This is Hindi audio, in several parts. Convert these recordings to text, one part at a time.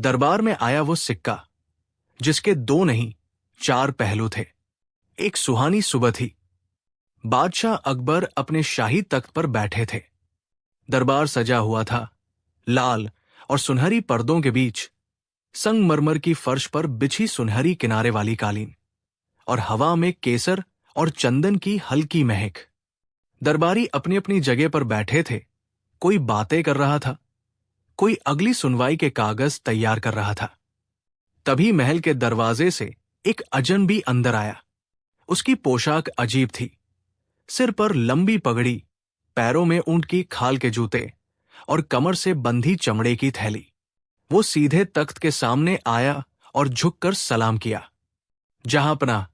दरबार में आया वो सिक्का जिसके दो नहीं चार पहलू थे। एक सुहानी सुबह थी। बादशाह अकबर अपने शाही तख्त पर बैठे थे। दरबार सजा हुआ था। लाल और सुनहरी पर्दों के बीच संगमरमर की फर्श पर बिछी सुनहरी किनारे वाली कालीन और हवा में केसर और चंदन की हल्की महक। दरबारी अपनी अपनी जगह पर बैठे थे। कोई बातें कर रहा था, कोई अगली सुनवाई के कागज तैयार कर रहा था। तभी महल के दरवाजे से एक अजनबी अंदर आया। उसकी पोशाक अजीब थी। सिर पर लंबी पगड़ी, पैरों में ऊंट की खाल के जूते और कमर से बंधी चमड़े की थैली। वो सीधे तख्त के सामने आया और झुककर सलाम किया। जहांपनाह,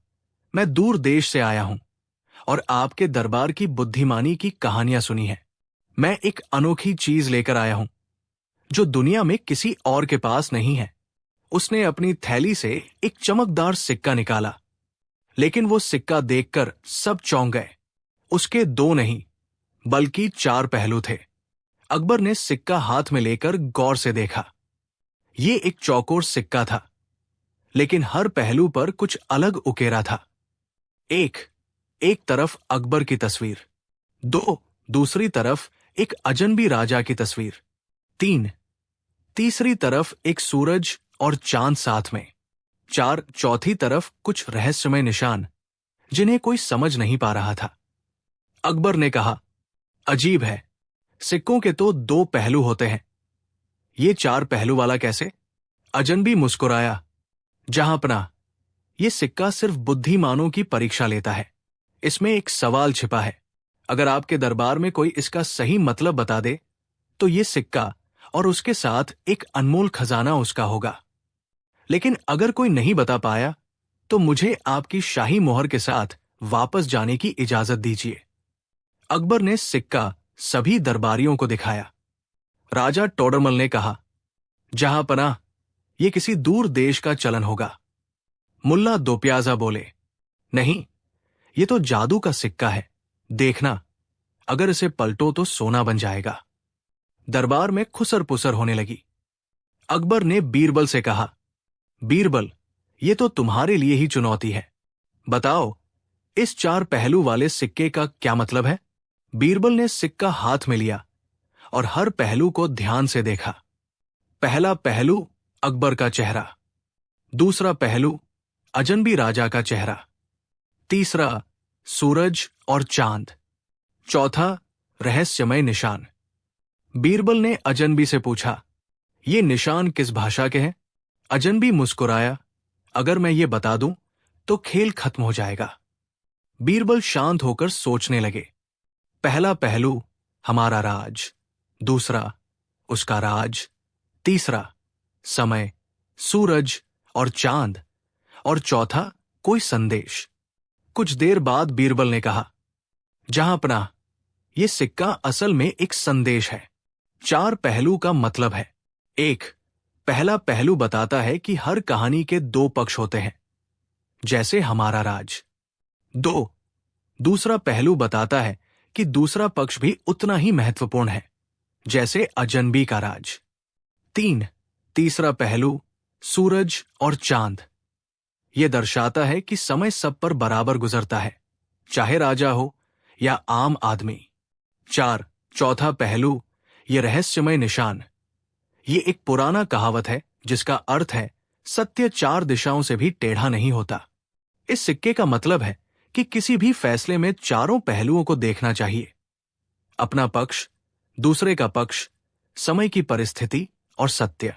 मैं दूर देश से आया हूं और आपके दरबार की बुद्धिमानी की कहानियां सुनी है। मैं एक अनोखी चीज लेकर आया हूं जो दुनिया में किसी और के पास नहीं है। उसने अपनी थैली से एक चमकदार सिक्का निकाला, लेकिन वो सिक्का देखकर सब चौंक गए। उसके दो नहीं बल्कि चार पहलू थे। अकबर ने सिक्का हाथ में लेकर गौर से देखा। ये एक चौकोर सिक्का था, लेकिन हर पहलू पर कुछ अलग उकेरा था। एक तरफ अकबर की तस्वीर, दो दूसरी तरफ एक अजनबी राजा की तस्वीर, तीसरी तरफ एक सूरज और चांद साथ में, चौथी तरफ कुछ रहस्यमय निशान जिन्हें कोई समझ नहीं पा रहा था। अकबर ने कहा, अजीब है, सिक्कों के तो दो पहलू होते हैं, ये चार पहलू वाला कैसे? अजनबी मुस्कुराया। जहांपनाह, ये सिक्का सिर्फ बुद्धिमानों की परीक्षा लेता है। इसमें एक सवाल छिपा है। अगर आपके दरबार में कोई इसका सही मतलब बता दे तो ये सिक्का और उसके साथ एक अनमोल खजाना उसका होगा। लेकिन अगर कोई नहीं बता पाया तो मुझे आपकी शाही मोहर के साथ वापस जाने की इजाजत दीजिए। अकबर ने सिक्का सभी दरबारियों को दिखाया। राजा टोडरमल ने कहा, जहांपनाह, ये किसी दूर देश का चलन होगा। मुल्ला दोप्याजा बोले, नहीं, ये तो जादू का सिक्का है। देखना, अगर इसे पलटो तो सोना बन जाएगा। दरबार में खुसर पुसर होने लगी। अकबर ने बीरबल से कहा, बीरबल, ये तो तुम्हारे लिए ही चुनौती है। बताओ, इस चार पहलू वाले सिक्के का क्या मतलब है? बीरबल ने सिक्का हाथ में लिया और हर पहलू को ध्यान से देखा। पहला पहलू अकबर का चेहरा, दूसरा पहलू अजनबी राजा का चेहरा, तीसरा सूरज और चांद, चौथा रहस्यमय निशान। बीरबल ने अजनबी से पूछा, ये निशान किस भाषा के हैं? अजनबी मुस्कुराया, अगर मैं ये बता दूं तो खेल खत्म हो जाएगा। बीरबल शांत होकर सोचने लगे। पहला पहलू हमारा राज, दूसरा उसका राज, तीसरा समय, सूरज और चांद, और चौथा कोई संदेश। कुछ देर बाद बीरबल ने कहा, जहांपनाह, ये सिक्का असल में एक संदेश है। चार पहलू का मतलब है, पहला पहलू बताता है कि हर कहानी के दो पक्ष होते हैं, जैसे हमारा राज। दूसरा पहलू बताता है कि दूसरा पक्ष भी उतना ही महत्वपूर्ण है, जैसे अजनबी का राज। तीसरा पहलू सूरज और चांद, यह दर्शाता है कि समय सब पर बराबर गुजरता है, चाहे राजा हो या आम आदमी। चौथा पहलू ये रहस्यमय निशान, ये एक पुराना कहावत है जिसका अर्थ है, सत्य चार दिशाओं से भी टेढ़ा नहीं होता। इस सिक्के का मतलब है कि किसी भी फैसले में चारों पहलुओं को देखना चाहिए, अपना पक्ष, दूसरे का पक्ष, समय की परिस्थिति और सत्य।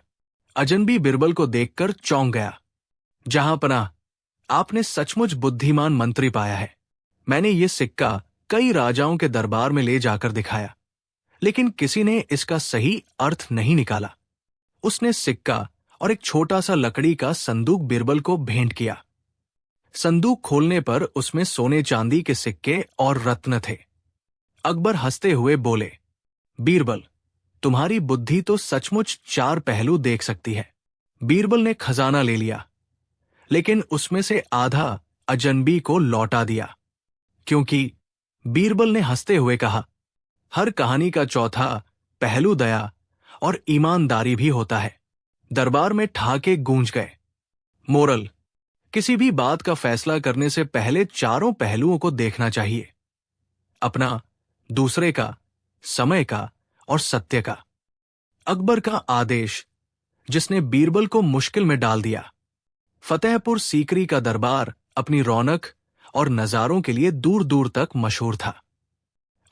अजनबी बीरबल को देखकर चौंक गया। जहांपनाह, आपने सचमुच बुद्धिमान मंत्री पाया है। मैंने ये सिक्का कई राजाओं के दरबार में ले जाकर दिखाया, लेकिन किसी ने इसका सही अर्थ नहीं निकाला। उसने सिक्का और एक छोटा सा लकड़ी का संदूक बीरबल को भेंट किया। संदूक खोलने पर उसमें सोने चांदी के सिक्के और रत्न थे। अकबर हंसते हुए बोले, बीरबल, तुम्हारी बुद्धि तो सचमुच चार पहलू देख सकती है। बीरबल ने खजाना ले लिया, लेकिन उसमें से आधा अजनबी को लौटा दिया, क्योंकि बीरबल ने हंसते हुए कहा, हर कहानी का चौथा पहलू दया और ईमानदारी भी होता है। दरबार में ठहाके गूंज गए। मोरल: किसी भी बात का फैसला करने से पहले चारों पहलुओं को देखना चाहिए, अपना, दूसरे का, समय का और सत्य का। अकबर का आदेश, जिसने बीरबल को मुश्किल में डाल दिया। फतेहपुर सीकरी का दरबार अपनी रौनक और नजारों के लिए दूर दूर तक मशहूर था।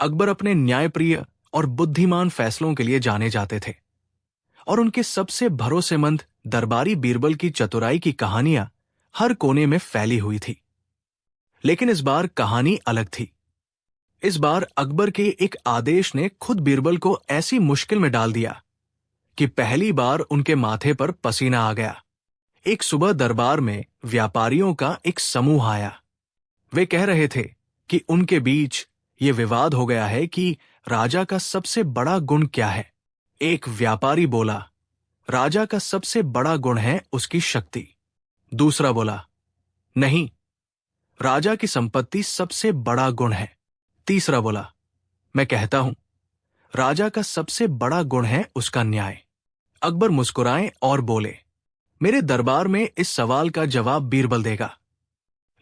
अकबर अपने न्यायप्रिय और बुद्धिमान फैसलों के लिए जाने जाते थे, और उनके सबसे भरोसेमंद दरबारी बीरबल की चतुराई की कहानियां हर कोने में फैली हुई थी। लेकिन इस बार कहानी अलग थी। इस बार अकबर के एक आदेश ने खुद बीरबल को ऐसी मुश्किल में डाल दिया कि पहली बार उनके माथे पर पसीना आ गया। एक सुबह दरबार में व्यापारियों का एक समूह आया। वे कह रहे थे कि उनके बीच ये विवाद हो गया है कि राजा का सबसे बड़ा गुण क्या है। एक व्यापारी बोला, राजा का सबसे बड़ा गुण है उसकी शक्ति। दूसरा बोला, नहीं, राजा की संपत्ति सबसे बड़ा गुण है। तीसरा बोला, मैं कहता हूं, राजा का सबसे बड़ा गुण है उसका न्याय। अकबर मुस्कुराए और बोले, मेरे दरबार में इस सवाल का जवाब बीरबल देगा।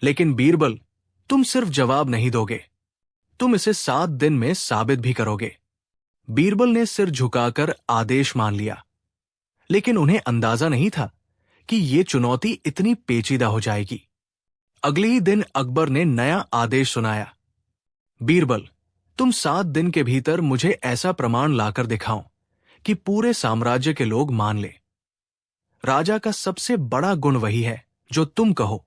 लेकिन बीरबल, तुम सिर्फ जवाब नहीं दोगे, तुम इसे 7 दिन में साबित भी करोगे। बीरबल ने सिर झुकाकर आदेश मान लिया, लेकिन उन्हें अंदाजा नहीं था कि यह चुनौती इतनी पेचीदा हो जाएगी। अगले ही दिन अकबर ने नया आदेश सुनाया, बीरबल, तुम 7 दिन के भीतर मुझे ऐसा प्रमाण लाकर दिखाओ कि पूरे साम्राज्य के लोग मान ले। राजा का सबसे बड़ा गुण वही है जो तुम कहो।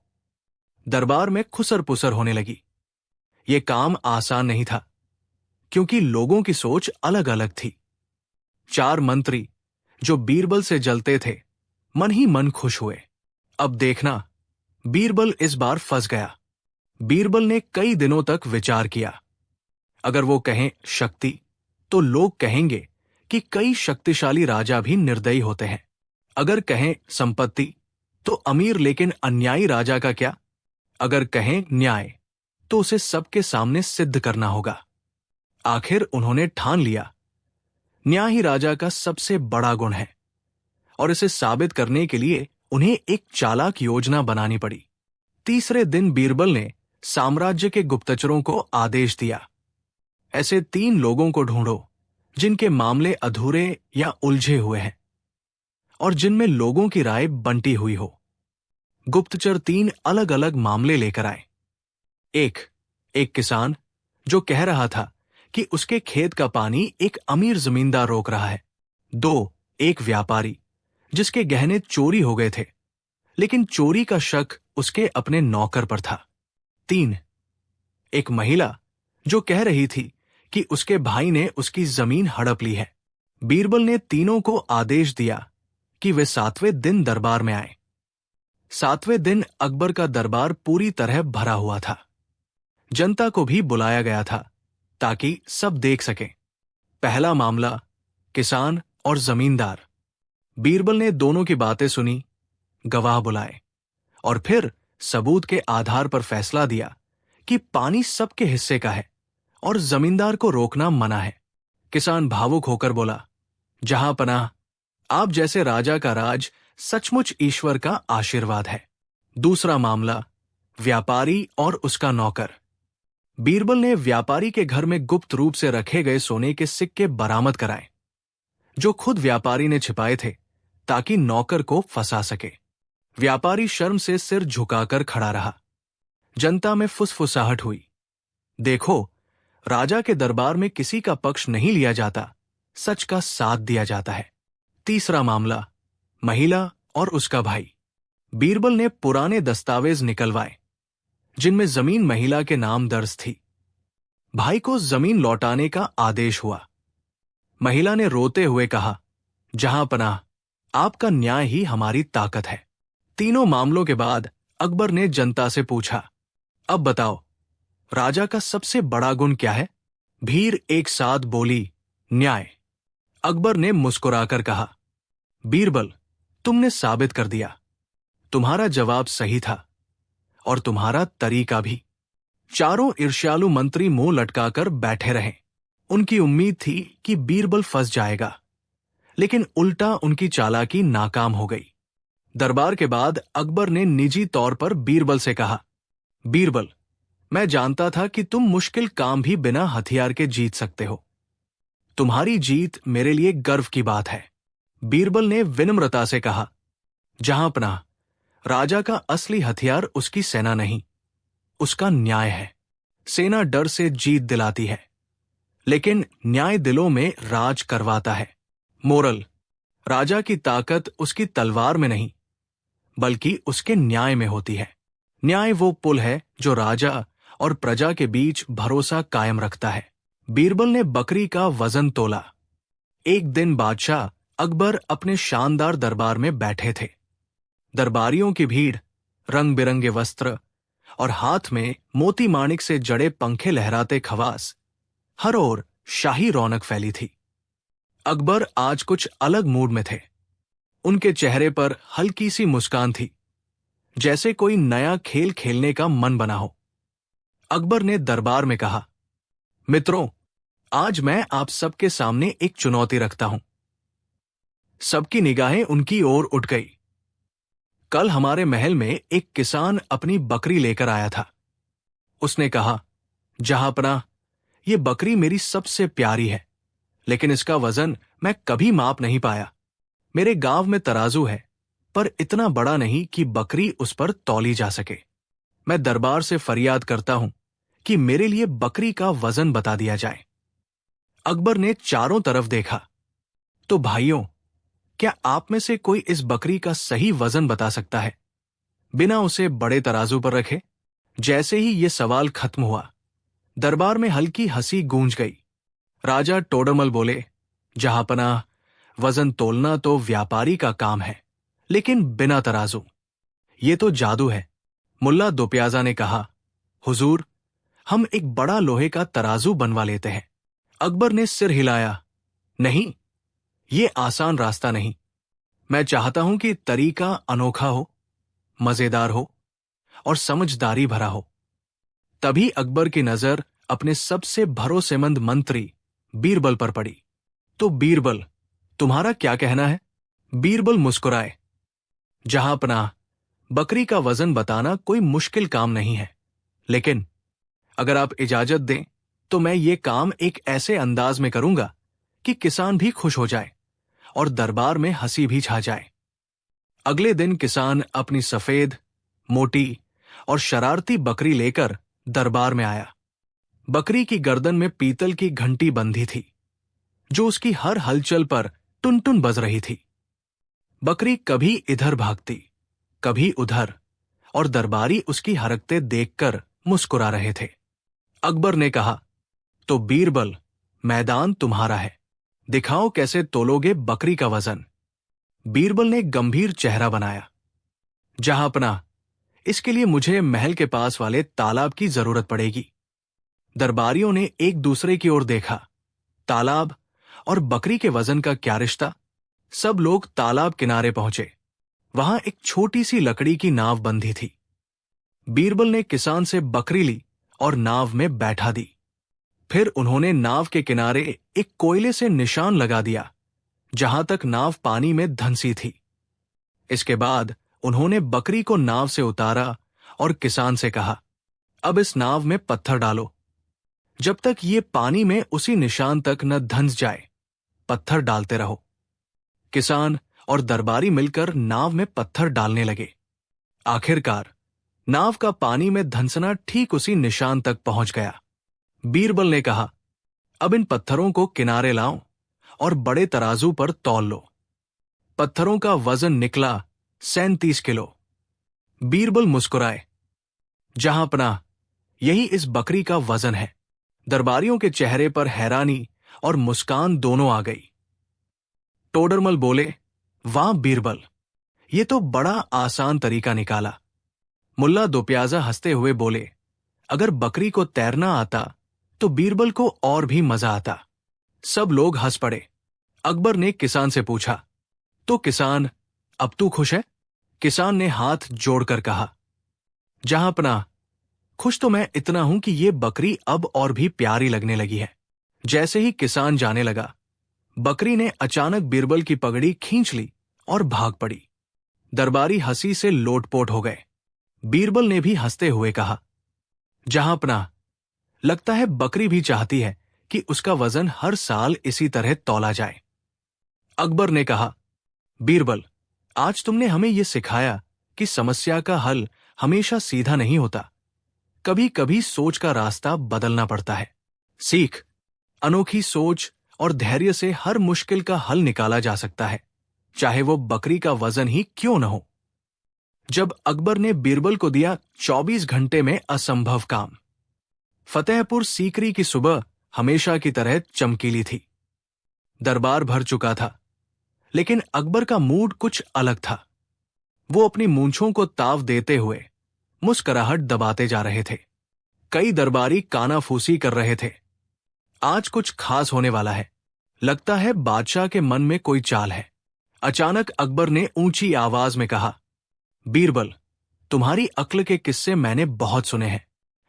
दरबार में खुसर पुसर होने लगी। यह काम आसान नहीं था, क्योंकि लोगों की सोच अलग अलग थी। 4 मंत्री जो बीरबल से जलते थे, मन ही मन खुश हुए। अब देखना, बीरबल इस बार फंस गया। बीरबल ने कई दिनों तक विचार किया। अगर वो कहें शक्ति, तो लोग कहेंगे कि कई शक्तिशाली राजा भी निर्दयी होते हैं। अगर कहें संपत्ति, तो अमीर लेकिन अन्यायी राजा का क्या? अगर कहें न्याय, तो उसे सबके सामने सिद्ध करना होगा। आखिर उन्होंने ठान लिया, न्याय ही राजा का सबसे बड़ा गुण है, और इसे साबित करने के लिए उन्हें एक चालाक योजना बनानी पड़ी। तीसरे दिन बीरबल ने साम्राज्य के गुप्तचरों को आदेश दिया, ऐसे 3 लोगों को ढूंढो जिनके मामले अधूरे या उलझे हुए हैं और जिनमें लोगों की राय बंटी हुई हो। गुप्तचर 3 अलग अलग मामले लेकर आए। एक किसान जो कह रहा था कि उसके खेत का पानी एक अमीर जमींदार रोक रहा है। 2, एक व्यापारी जिसके गहने चोरी हो गए थे, लेकिन चोरी का शक उसके अपने नौकर पर था। 3, एक महिला जो कह रही थी कि उसके भाई ने उसकी जमीन हड़प ली है। बीरबल ने तीनों को आदेश दिया कि वे 7वें दिन दरबार में आए। 7वें दिन अकबर का दरबार पूरी तरह भरा हुआ था। जनता को भी बुलाया गया था ताकि सब देख सकें। पहला मामला, किसान और जमींदार। बीरबल ने दोनों की बातें सुनी, गवाह बुलाए और फिर सबूत के आधार पर फैसला दिया कि पानी सबके हिस्से का है और जमींदार को रोकना मना है। किसान भावुक होकर बोला, जहां पनाह, आप जैसे राजा का राज सचमुच ईश्वर का आशीर्वाद है। दूसरा मामला, व्यापारी और उसका नौकर। बीरबल ने व्यापारी के घर में गुप्त रूप से रखे गए सोने के सिक्के बरामद कराए, जो खुद व्यापारी ने छिपाए थे ताकि नौकर को फंसा सके। व्यापारी शर्म से सिर झुकाकर खड़ा रहा। जनता में फुसफुसाहट हुई, देखो, राजा के दरबार में किसी का पक्ष नहीं लिया जाता, सच का साथ दिया जाता है। तीसरा मामला, महिला और उसका भाई। बीरबल ने पुराने दस्तावेज निकलवाए जिनमें जमीन महिला के नाम दर्ज थी। भाई को जमीन लौटाने का आदेश हुआ। महिला ने रोते हुए कहा, जहां पनाह, आपका न्याय ही हमारी ताकत है। तीनों मामलों के बाद अकबर ने जनता से पूछा, अब बताओ, राजा का सबसे बड़ा गुण क्या है? भीड़ एक साथ बोली, न्याय। अकबर ने मुस्कुराकर कहा, बीरबल, तुमने साबित कर दिया। तुम्हारा जवाब सही था और तुम्हारा तरीका भी। चारों ईर्ष्यालु मंत्री मुंह लटकाकर बैठे रहे। उनकी उम्मीद थी कि बीरबल फंस जाएगा, लेकिन उल्टा उनकी चालाकी नाकाम हो गई। दरबार के बाद अकबर ने निजी तौर पर बीरबल से कहा, बीरबल, मैं जानता था कि तुम मुश्किल काम भी बिना हथियार के जीत सकते हो। तुम्हारी जीत मेरे लिए गर्व की बात है। बीरबल ने विनम्रता से कहा, जहांपनाह, राजा का असली हथियार उसकी सेना नहीं, उसका न्याय है। सेना डर से जीत दिलाती है, लेकिन न्याय दिलों में राज करवाता है। मोरल, राजा की ताकत उसकी तलवार में नहीं, बल्कि उसके न्याय में होती है। न्याय वो पुल है जो राजा और प्रजा के बीच भरोसा कायम रखता है। बीरबल ने बकरी का वजन तोला। एक दिन बादशाह अकबर अपने शानदार दरबार में बैठे थे। दरबारियों की भीड़, रंग बिरंगे वस्त्र और हाथ में मोती माणिक से जड़े पंखे लहराते खवास, हर ओर शाही रौनक फैली थी। अकबर आज कुछ अलग मूड में थे। उनके चेहरे पर हल्की सी मुस्कान थी, जैसे कोई नया खेल खेलने का मन बना हो। अकबर ने दरबार में कहा, मित्रों, आज मैं आप सबके सामने एक चुनौती रखता हूं। सबकी निगाहें उनकी ओर उठ गई। कल हमारे महल में एक किसान अपनी बकरी लेकर आया था। उसने कहा, जहांपनाह, ये बकरी मेरी सबसे प्यारी है, लेकिन इसका वजन मैं कभी माप नहीं पाया। मेरे गांव में तराजू है, पर इतना बड़ा नहीं कि बकरी उस पर तौली जा सके। मैं दरबार से फरियाद करता हूं कि मेरे लिए बकरी का वजन बता दिया जाए। अकबर ने चारों तरफ देखा। तो भाइयों, क्या आप में से कोई इस बकरी का सही वजन बता सकता है, बिना उसे बड़े तराजू पर रखे? जैसे ही ये सवाल खत्म हुआ, दरबार में हल्की हंसी गूंज गई। राजा टोडरमल बोले, जहांपनाह, वजन तोलना तो व्यापारी का काम है, लेकिन बिना तराजू, ये तो जादू है। मुल्ला दोप्याजा ने कहा, हुजूर, हम एक बड़ा लोहे का तराजू बनवा लेते हैं। अकबर ने सिर हिलाया, नहीं, ये आसान रास्ता नहीं। मैं चाहता हूं कि तरीका अनोखा हो, मजेदार हो और समझदारी भरा हो। तभी अकबर की नजर अपने सबसे भरोसेमंद मंत्री बीरबल पर पड़ी। तो बीरबल, तुम्हारा क्या कहना है? बीरबल मुस्कुराए, जहांपनाह, बकरी का वजन बताना कोई मुश्किल काम नहीं है, लेकिन अगर आप इजाजत दें तो मैं ये काम एक ऐसे अंदाज में करूंगा कि किसान भी खुश हो जाए और दरबार में हंसी भी छा जाए। अगले दिन किसान अपनी सफेद, मोटी और शरारती बकरी लेकर दरबार में आया। बकरी की गर्दन में पीतल की घंटी बंधी थी, जो उसकी हर हलचल पर टुन टुन बज रही थी। बकरी कभी इधर भागती, कभी उधर, और दरबारी उसकी हरकतें देखकर मुस्कुरा रहे थे। अकबर ने कहा, तो बीरबल, मैदान तुम्हारा है, दिखाओ कैसे तोलोगे बकरी का वजन। बीरबल ने गंभीर चेहरा बनाया, जहांपनाह, इसके लिए मुझे महल के पास वाले तालाब की जरूरत पड़ेगी। दरबारियों ने एक दूसरे की ओर देखा। तालाब और बकरी के वजन का क्या रिश्ता? सब लोग तालाब किनारे पहुंचे। वहां एक छोटी सी लकड़ी की नाव बंधी थी। बीरबल ने किसान से बकरी ली और नाव में बैठा दी। फिर उन्होंने नाव के किनारे एक कोयले से निशान लगा दिया, जहां तक नाव पानी में धंसी थी। इसके बाद उन्होंने बकरी को नाव से उतारा और किसान से कहा, अब इस नाव में पत्थर डालो। जब तक ये पानी में उसी निशान तक न धंस जाए, पत्थर डालते रहो। किसान और दरबारी मिलकर नाव में पत्थर डालने लगे। आखिरकार नाव का पानी में धंसना ठीक उसी निशान तक पहुंच गया। बीरबल ने कहा, अब इन पत्थरों को किनारे लाओ और बड़े तराजू पर तौल लो। पत्थरों का वजन निकला 37 किलो। बीरबल मुस्कुराए, जहांपनाह, यही इस बकरी का वजन है। दरबारियों के चेहरे पर हैरानी और मुस्कान दोनों आ गई। टोडरमल बोले, वाह बीरबल, ये तो बड़ा आसान तरीका निकाला। मुल्ला दोप्याजा हंसते हुए बोले, अगर बकरी को तैरना आता तो बीरबल को और भी मजा आता। सब लोग हंस पड़े। अकबर ने किसान से पूछा, तो किसान, अब तू खुश है? किसान ने हाथ जोड़कर कहा, जहांपनाह, खुश तो मैं इतना हूं कि ये बकरी अब और भी प्यारी लगने लगी है। जैसे ही किसान जाने लगा, बकरी ने अचानक बीरबल की पगड़ी खींच ली और भाग पड़ी। दरबारी हंसी से लोटपोट हो गए। बीरबल ने भी हंसते हुए कहा, जहांपनाह, लगता है बकरी भी चाहती है कि उसका वजन हर साल इसी तरह तौला जाए। अकबर ने कहा, बीरबल, आज तुमने हमें यह सिखाया कि समस्या का हल हमेशा सीधा नहीं होता। कभी कभी सोच का रास्ता बदलना पड़ता है। सीख, अनोखी सोच और धैर्य से हर मुश्किल का हल निकाला जा सकता है, चाहे वो बकरी का वजन ही क्यों न हो। जब अकबर ने बीरबल को दिया 24 घंटे में असंभव काम, फतेहपुर सीकरी की सुबह हमेशा की तरह चमकीली थी। दरबार भर चुका था, लेकिन अकबर का मूड कुछ अलग था। वो अपनी मूंछों को ताव देते हुए मुस्कुराहट दबाते जा रहे थे। कई दरबारी कानाफूसी कर रहे थे। आज कुछ खास होने वाला है, लगता है बादशाह के मन में कोई चाल है। अचानक अकबर ने ऊंची आवाज में कहा, बीरबल, तुम्हारी अक्ल के किस्से मैंने बहुत सुने हैं,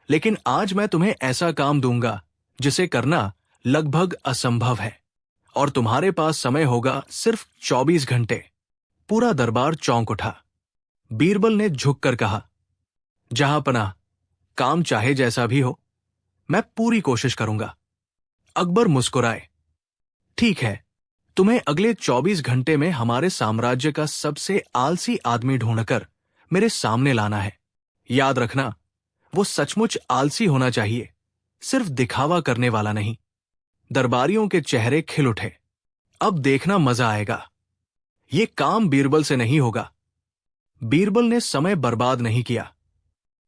लेकिन आज मैं तुम्हें ऐसा काम दूंगा जिसे करना लगभग असंभव है, और तुम्हारे पास समय होगा सिर्फ 24 घंटे। पूरा दरबार चौंक उठा। बीरबल ने झुककर कहा, जहांपनाह, काम चाहे जैसा भी हो, मैं पूरी कोशिश करूंगा। अकबर मुस्कुराए। ठीक है, तुम्हें अगले 24 घंटे में हमारे साम्राज्य का सबसे आलसी आदमी ढूंढकर मेरे सामने लाना है। याद रखना, वो सचमुच आलसी होना चाहिए, सिर्फ दिखावा करने वाला नहीं। दरबारियों के चेहरे खिल उठे। अब देखना मजा आएगा। ये काम बीरबल से नहीं होगा। बीरबल ने समय बर्बाद नहीं किया।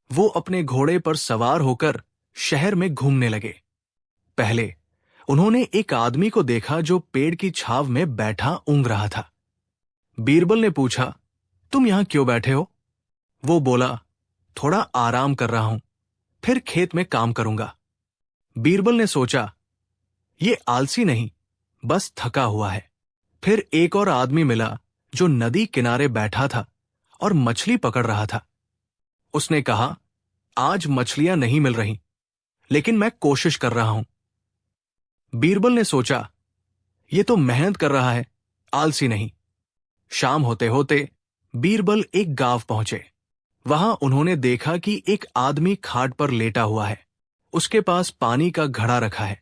वो अपने घोड़े पर सवार होकर शहर में घूमने लगे। पहले उन्होंने एक आदमी को देखा जो पेड़ की छाव में बैठा ऊँघ रहा था। बीरबल ने पूछा, तुम यहां क्यों बैठे हो? वो बोला, थोड़ा आराम कर रहा हूं, फिर खेत में काम करूंगा। बीरबल ने सोचा, ये आलसी नहीं, बस थका हुआ है। फिर एक और आदमी मिला जो नदी किनारे बैठा था और मछली पकड़ रहा था। उसने कहा, आज मछलियां नहीं मिल रही, लेकिन मैं कोशिश कर रहा हूं। बीरबल ने सोचा, ये तो मेहनत कर रहा है, आलसी नहीं। शाम होते होते बीरबल एक गांव पहुंचे। वहां उन्होंने देखा कि एक आदमी खाट पर लेटा हुआ है। उसके पास पानी का घड़ा रखा है,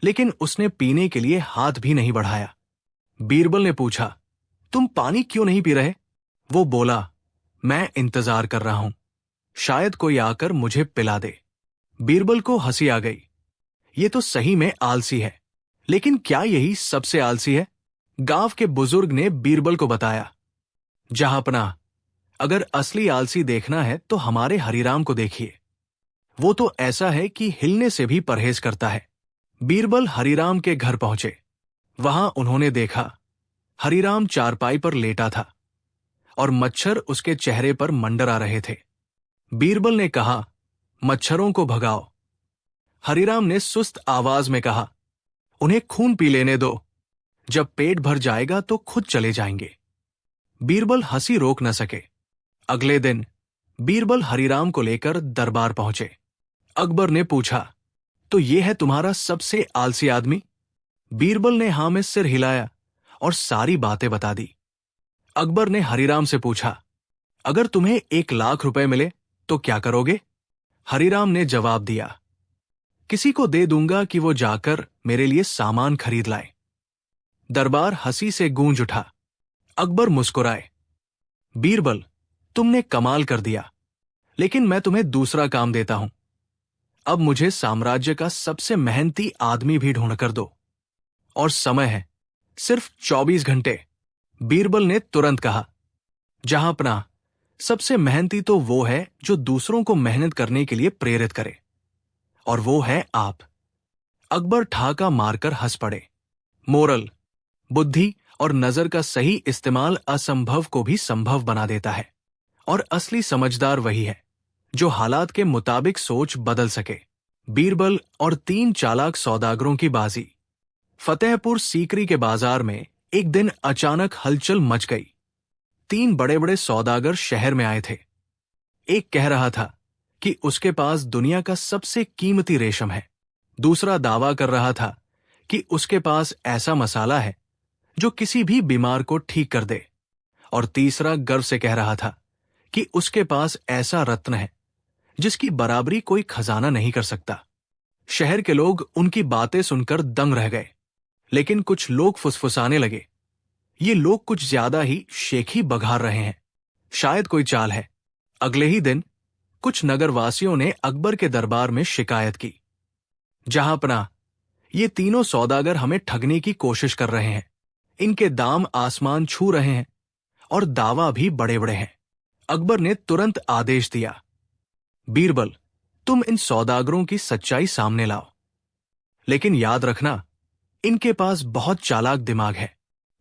लेकिन उसने पीने के लिए हाथ भी नहीं बढ़ाया। बीरबल ने पूछा, तुम पानी क्यों नहीं पी रहे? वो बोला, मैं इंतजार कर रहा हूं, शायद कोई आकर मुझे पिला दे। बीरबल को हंसी आ गई। ये तो सही में आलसी है, लेकिन क्या यही सबसे आलसी है? गांव के बुजुर्ग ने बीरबल को बताया, जहांपनाह, अगर असली आलसी देखना है तो हमारे हरिराम को देखिए। वो तो ऐसा है कि हिलने से भी परहेज करता है। बीरबल हरिराम के घर पहुंचे। वहां उन्होंने देखा, हरिराम चारपाई पर लेटा था और मच्छर उसके चेहरे पर मंडरा रहे थे। बीरबल ने कहा, मच्छरों को भगाओ। हरिराम ने सुस्त आवाज में कहा, उन्हें खून पी लेने दो, जब पेट भर जाएगा तो खुद चले जाएंगे। बीरबल हंसी रोक न सके। अगले दिन बीरबल हरिराम को लेकर दरबार पहुंचे। अकबर ने पूछा, तो ये है तुम्हारा सबसे आलसी आदमी? बीरबल ने हां में सिर हिलाया और सारी बातें बता दी। अकबर ने हरिराम से पूछा, अगर तुम्हें 1 लाख रुपए मिले तो क्या करोगे? हरिराम ने जवाब दिया, किसी को दे दूंगा कि वो जाकर मेरे लिए सामान खरीद लाए। दरबार हंसी से गूंज उठा। अकबर मुस्कुराए, बीरबल, तुमने कमाल कर दिया, लेकिन मैं तुम्हें दूसरा काम देता हूं। अब मुझे साम्राज्य का सबसे मेहनती आदमी भी ढूंढ कर दो, और समय है सिर्फ 24 घंटे। बीरबल ने तुरंत कहा, जहांपनाह, सबसे मेहनती तो वो है जो दूसरों को मेहनत करने के लिए प्रेरित करे, और वो है आप। अकबर ठाका मारकर हंस पड़े। मोरल, बुद्धि और नजर का सही इस्तेमाल असंभव को भी संभव बना देता है, और असली समझदार वही है जो हालात के मुताबिक सोच बदल सके। बीरबल और 3 चालाक सौदागरों की बाजी। फतेहपुर सीकरी के बाजार में एक दिन अचानक हलचल मच गई। 3 बड़े बड़े सौदागर शहर में आए थे। एक कह रहा था कि उसके पास दुनिया का सबसे कीमती रेशम है। दूसरा दावा कर रहा था कि उसके पास ऐसा मसाला है जो किसी भी बीमार को ठीक कर दे, और तीसरा गर्व से कह रहा था कि उसके पास ऐसा रत्न है जिसकी बराबरी कोई खजाना नहीं कर सकता। शहर के लोग उनकी बातें सुनकर दंग रह गए, लेकिन कुछ लोग फुसफुसाने लगे, ये लोग कुछ ज्यादा ही शेखी बघार रहे हैं, शायद कोई चाल है। अगले ही दिन कुछ नगरवासियों ने अकबर के दरबार में शिकायत की, जहांपनाह, ये तीनों सौदागर हमें ठगने की कोशिश कर रहे हैं। इनके दाम आसमान छू रहे हैं और दावा भी बड़े बड़े हैं। अकबर ने तुरंत आदेश दिया, बीरबल, तुम इन सौदागरों की सच्चाई सामने लाओ, लेकिन याद रखना, इनके पास बहुत चालाक दिमाग है।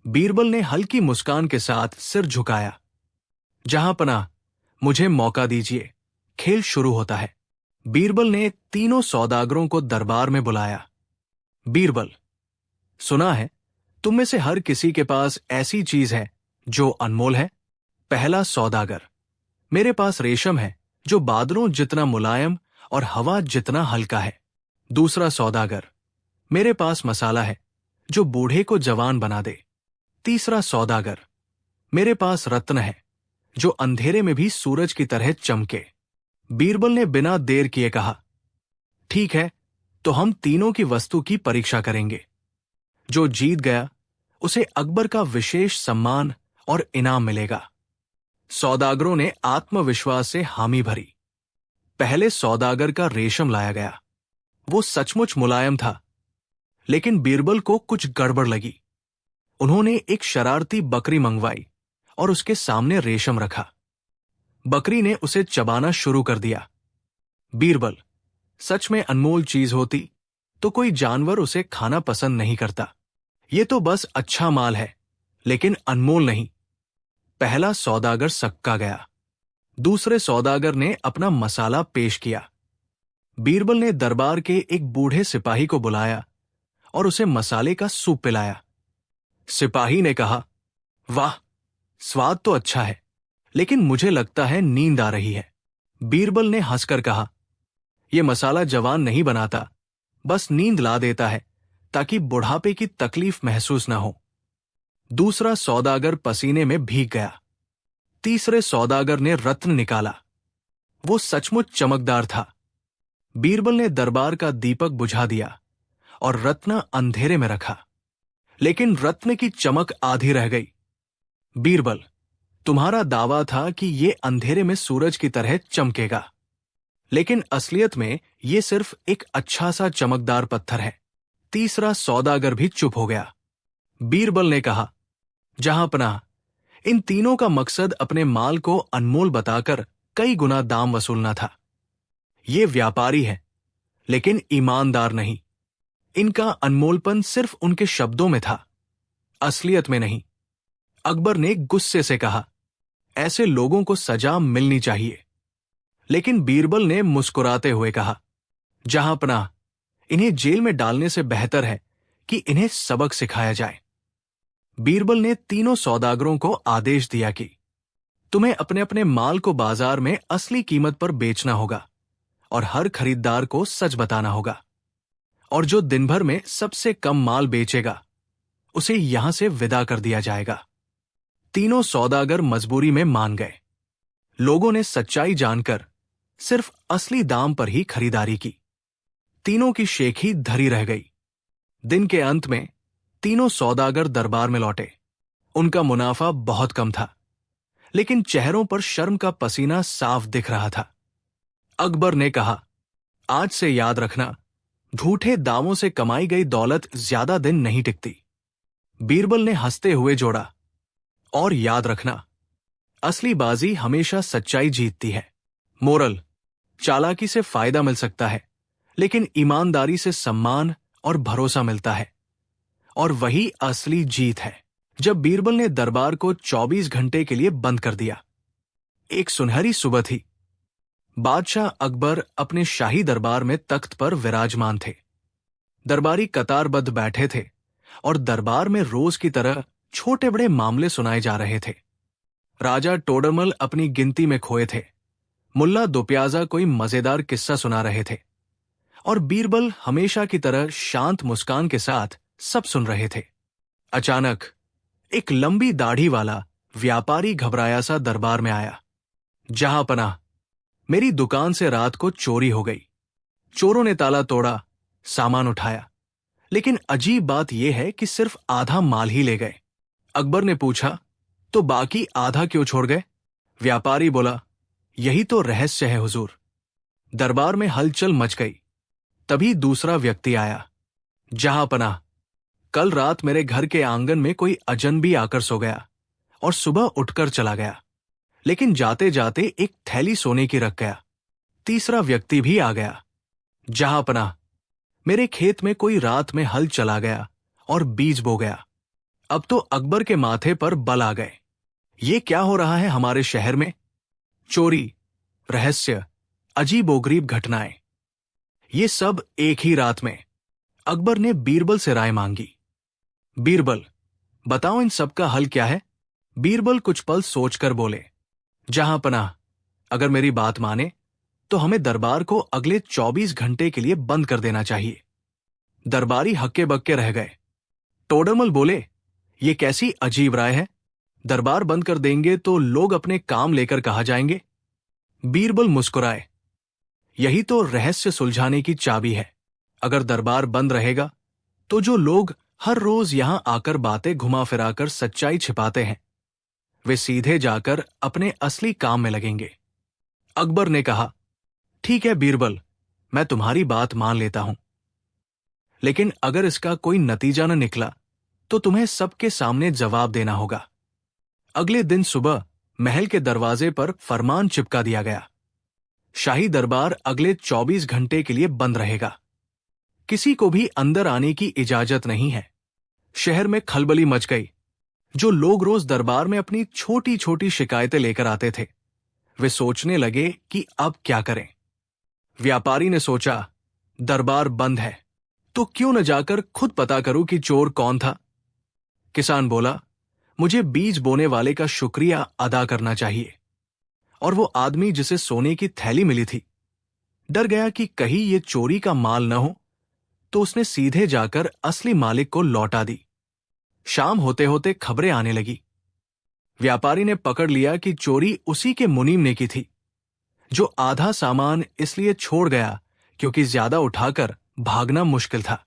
बीरबल ने हल्की मुस्कान के साथ सिर झुकाया, जहांपनाह, मुझे मौका दीजिए, खेल शुरू होता है। बीरबल ने तीनों सौदागरों को दरबार में बुलाया। बीरबल, सुना है तुम में से हर किसी के पास ऐसी चीज है जो अनमोल है। पहला सौदागर, मेरे पास रेशम है जो बादलों जितना मुलायम और हवा जितना हल्का है। दूसरा सौदागर, मेरे पास मसाला है जो बूढ़े को जवान बना दे। तीसरा सौदागर, मेरे पास रत्न है जो अंधेरे में भी सूरज की तरह चमके। बीरबल ने बिना देर किए कहा, ठीक है, तो हम तीनों की वस्तु की परीक्षा करेंगे। जो जीत गया उसे अकबर का विशेष सम्मान और इनाम मिलेगा। सौदागरों ने आत्मविश्वास से हामी भरी। पहले सौदागर का रेशम लाया गया। वो सचमुच मुलायम था, लेकिन बीरबल को कुछ गड़बड़ लगी। उन्होंने एक शरारती बकरी मंगवाई और उसके सामने रेशम रखा। बकरी ने उसे चबाना शुरू कर दिया। बीरबल, सच में अनमोल चीज होती तो कोई जानवर उसे खाना पसंद नहीं करता। ये तो बस अच्छा माल है, लेकिन अनमोल नहीं। पहला सौदागर सक्का गया। दूसरे सौदागर ने अपना मसाला पेश किया। बीरबल ने दरबार के एक बूढ़े सिपाही को बुलाया और उसे मसाले का सूप पिलाया। सिपाही ने कहा, वाह, स्वाद तो अच्छा है, लेकिन मुझे लगता है नींद आ रही है। बीरबल ने हंसकर कहा, यह मसाला जवान नहीं बनाता, बस नींद ला देता है ताकि बुढ़ापे की तकलीफ महसूस न हो। दूसरा सौदागर पसीने में भीग गया। तीसरे सौदागर ने रत्न निकाला। वो सचमुच चमकदार था। बीरबल ने दरबार का दीपक बुझा दिया और रत्न अंधेरे में रखा, लेकिन रत्न की चमक आधी रह गई। बीरबल, तुम्हारा दावा था कि ये अंधेरे में सूरज की तरह चमकेगा, लेकिन असलियत में ये सिर्फ एक अच्छा सा चमकदार पत्थर है। तीसरा सौदागर भी चुप हो गया। बीरबल ने कहा, जहांपनाह, इन तीनों का मकसद अपने माल को अनमोल बताकर कई गुना दाम वसूलना था। ये व्यापारी है, लेकिन ईमानदार नहीं। इनका अनमोलपन सिर्फ उनके शब्दों में था, असलियत में नहीं। अकबर ने गुस्से से कहा, ऐसे लोगों को सजा मिलनी चाहिए। लेकिन बीरबल ने मुस्कुराते हुए कहा, जहांपनाह, इन्हें जेल में डालने से बेहतर है कि इन्हें सबक सिखाया जाए। बीरबल ने तीनों सौदागरों को आदेश दिया कि तुम्हें अपने अपने माल को बाजार में असली कीमत पर बेचना होगा और हर खरीदार को सच बताना होगा, और जो दिन भर में सबसे कम माल बेचेगा उसे यहां से विदा कर दिया जाएगा। तीनों सौदागर मजबूरी में मान गए। लोगों ने सच्चाई जानकर सिर्फ असली दाम पर ही खरीदारी की। तीनों की शेखी धरी रह गई। दिन के अंत में तीनों सौदागर दरबार में लौटे। उनका मुनाफा बहुत कम था, लेकिन चेहरों पर शर्म का पसीना साफ दिख रहा था। अकबर ने कहा, आज से याद रखना, झूठे दावों से कमाई गई दौलत ज्यादा दिन नहीं टिकती। बीरबल ने हंसते हुए जोड़ा, और याद रखना, असली बाजी हमेशा सच्चाई जीतती है। मोरल, चालाकी से फायदा मिल सकता है, लेकिन ईमानदारी से सम्मान और भरोसा मिलता है, और वही असली जीत है। जब बीरबल ने दरबार को 24 घंटे के लिए बंद कर दिया, एक सुनहरी सुबह थी। बादशाह अकबर अपने शाही दरबार में तख्त पर विराजमान थे। दरबारी कतारबद्ध बैठे थे और दरबार में रोज की तरह छोटे बड़े मामले सुनाए जा रहे थे। राजा टोडरमल अपनी गिनती में खोए थे। मुल्ला दुप्याजा कोई मजेदार किस्सा सुना रहे थे, और बीरबल हमेशा की तरह शांत मुस्कान के साथ सब सुन रहे थे। अचानक एक लंबी दाढ़ी वाला व्यापारी घबराया सा दरबार में आया। जहां पनाह, मेरी दुकान से रात को चोरी हो गई। चोरों ने ताला तोड़ा, सामान उठाया, लेकिन अजीब बात यह है कि सिर्फ आधा माल ही ले गए। अकबर ने पूछा, तो बाकी आधा क्यों छोड़ गए? व्यापारी बोला, यही तो रहस्य है हुजूर। दरबार में हलचल मच गई। तभी दूसरा व्यक्ति आया। जहां पनाह, कल रात मेरे घर के आंगन में कोई अजनबी आकर सो गया और सुबह उठकर चला गया, लेकिन जाते जाते एक थैली सोने की रख गया। तीसरा व्यक्ति भी आ गया। जहां पनाह, मेरे खेत में कोई रात में हल चला गया और बीज बो गया। अब तो अकबर के माथे पर बल आ गए। ये क्या हो रहा है हमारे शहर में? चोरी, रहस्य, अजीबोगरीब घटनाएं, ये सब एक ही रात में। अकबर ने बीरबल से राय मांगी। बीरबल, बताओ इन सब का हल क्या है? बीरबल कुछ पल सोचकर बोले, जहां पनाह, अगर मेरी बात माने तो हमें दरबार को अगले 24 घंटे के लिए बंद कर देना चाहिए। दरबारी हक्के बक्के रह गए। टोडरमल बोले, ये कैसी अजीब राय है? दरबार बंद कर देंगे तो लोग अपने काम लेकर कहाँ जाएंगे? बीरबल मुस्कुराए, यही तो रहस्य सुलझाने की चाबी है। अगर दरबार बंद रहेगा तो जो लोग हर रोज यहां आकर बातें घुमा फिराकर सच्चाई छिपाते हैं, वे सीधे जाकर अपने असली काम में लगेंगे। अकबर ने कहा, ठीक है बीरबल, मैं तुम्हारी बात मान लेता हूं, लेकिन अगर इसका कोई नतीजा न निकला तो तुम्हें सबके सामने जवाब देना होगा। अगले दिन सुबह महल के दरवाजे पर फरमान चिपका दिया गया, शाही दरबार अगले 24 घंटे के लिए बंद रहेगा। किसी को भी अंदर आने की इजाजत नहीं है। शहर में खलबली मच गई। जो लोग रोज दरबार में अपनी छोटी छोटी शिकायतें लेकर आते थे, वे सोचने लगे कि अब क्या करें। व्यापारी ने सोचा, दरबार बंद है तो क्यों न जाकर खुद पता करूं कि चोर कौन था। किसान बोला, मुझे बीज बोने वाले का शुक्रिया अदा करना चाहिए, और वो आदमी जिसे सोने की थैली मिली थी, डर गया कि कहीं ये चोरी का माल न हो, तो उसने सीधे जाकर असली मालिक को लौटा दी। शाम होते होते खबरें आने लगी। व्यापारी ने पकड़ लिया कि चोरी उसी के मुनीम ने की थी, जो आधा सामान इसलिए छोड़ गया क्योंकि ज्यादा उठाकर भागना मुश्किल था।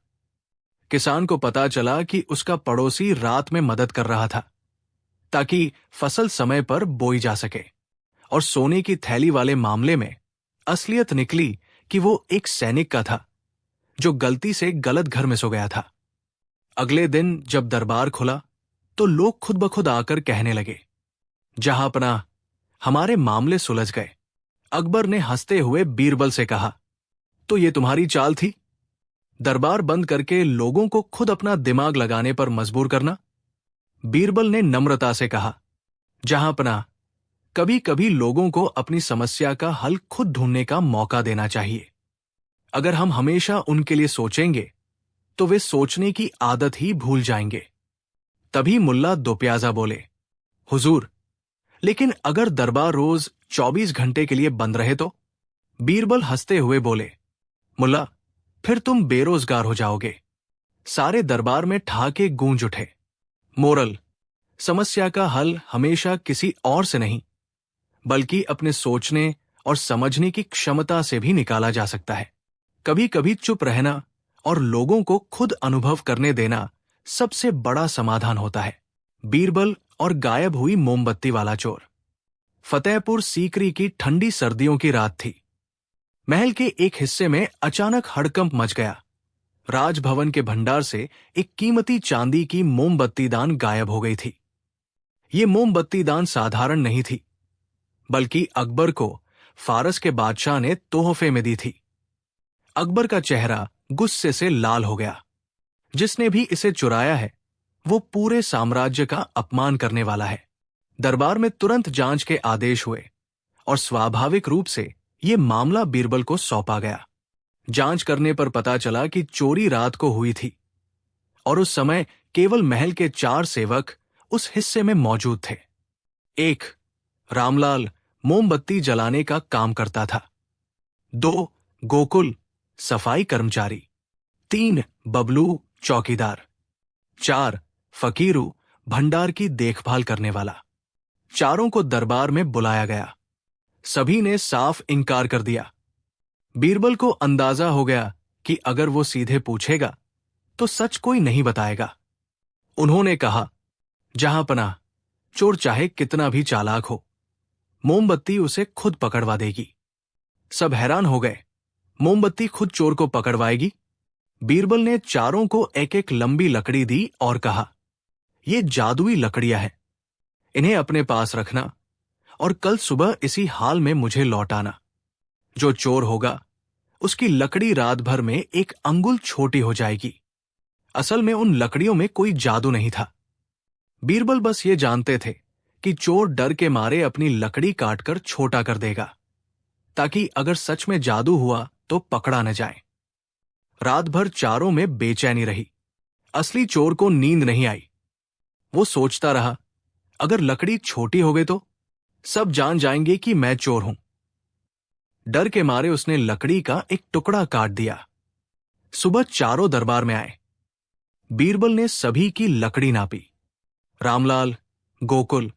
किसान को पता चला कि उसका पड़ोसी रात में मदद कर रहा था ताकि फसल समय पर बोई जा सके, और सोने की थैली वाले मामले में असलियत निकली कि वो एक सैनिक का था जो गलती से गलत घर में सो गया था। अगले दिन जब दरबार खुला तो लोग खुद ब खुद आकर कहने लगे, जहां पनाह, हमारे मामले सुलझ गए। अकबर ने हंसते हुए बीरबल से कहा, तो ये तुम्हारी चाल थी, दरबार बंद करके लोगों को खुद अपना दिमाग लगाने पर मजबूर करना? बीरबल ने नम्रता से कहा, जहां पनाह, कभी कभी लोगों को अपनी समस्या का हल खुद ढूंढने का मौका देना चाहिए। अगर हम हमेशा उनके लिए सोचेंगे तो वे सोचने की आदत ही भूल जाएंगे। तभी मुल्ला दोप्याजा बोले, हुजूर, लेकिन अगर दरबार रोज 24 घंटे के लिए बंद रहे तो? बीरबल हंसते हुए बोले, मुल्ला, फिर तुम बेरोजगार हो जाओगे। सारे दरबार में ठहाके गूंज उठे। मोरल, समस्या का हल हमेशा किसी और से नहीं, बल्कि अपने सोचने और समझने की क्षमता से भी निकाला जा सकता है। कभी कभी चुप रहना और लोगों को खुद अनुभव करने देना सबसे बड़ा समाधान होता है। बीरबल और गायब हुई मोमबत्ती वाला चोर। फतेहपुर सीकरी की ठंडी सर्दियों की रात थी। महल के एक हिस्से में अचानक हड़कंप मच गया। राजभवन के भंडार से एक कीमती चांदी की मोमबत्ती दान गायब हो गई थी। ये मोमबत्ती दान साधारण नहीं थी, बल्कि अकबर को फारस के बादशाह ने तोहफे में दी थी। अकबर का चेहरा गुस्से से लाल हो गया। जिसने भी इसे चुराया है वो पूरे साम्राज्य का अपमान करने वाला है। दरबार में तुरंत जांच के आदेश हुए और स्वाभाविक रूप से ये मामला बीरबल को सौंपा गया। जांच करने पर पता चला कि चोरी रात को हुई थी और उस समय केवल महल के 4 सेवक उस हिस्से में मौजूद थे। 1. रामलाल मोमबत्ती जलाने का काम करता था। 2. गोकुल सफाई कर्मचारी। 3. बबलू चौकीदार। 4. फकीरू भंडार की देखभाल करने वाला। चारों को दरबार में बुलाया गया। सभी ने साफ इनकार कर दिया। बीरबल को अंदाजा हो गया कि अगर वो सीधे पूछेगा तो सच कोई नहीं बताएगा। उन्होंने कहा, जहां पनाह, चोर चाहे कितना भी चालाक हो, मोमबत्ती उसे खुद पकड़वा देगी। सब हैरान हो गए। मोमबत्ती खुद चोर को पकड़वाएगी? बीरबल ने चारों को एक एक लंबी लकड़ी दी और कहा, ये जादुई लकड़ियां हैं, इन्हें अपने पास रखना और कल सुबह इसी हाल में मुझे लौटाना। जो चोर होगा उसकी लकड़ी रात भर में 1 अंगुल छोटी हो जाएगी। असल में उन लकड़ियों में कोई जादू नहीं था। बीरबल बस ये जानते थे कि चोर डर के मारे अपनी लकड़ी काटकर छोटा कर देगा, ताकि अगर सच में जादू हुआ तो पकड़ा न जाए। रात भर चारों में बेचैनी रही। असली चोर को नींद नहीं आई। वो सोचता रहा, अगर लकड़ी छोटी हो गई तो सब जान जाएंगे कि मैं चोर हूं। डर के मारे उसने लकड़ी का एक टुकड़ा काट दिया। सुबह चारों दरबार में आए। बीरबल ने सभी की लकड़ी नापी। रामलाल, गोकुल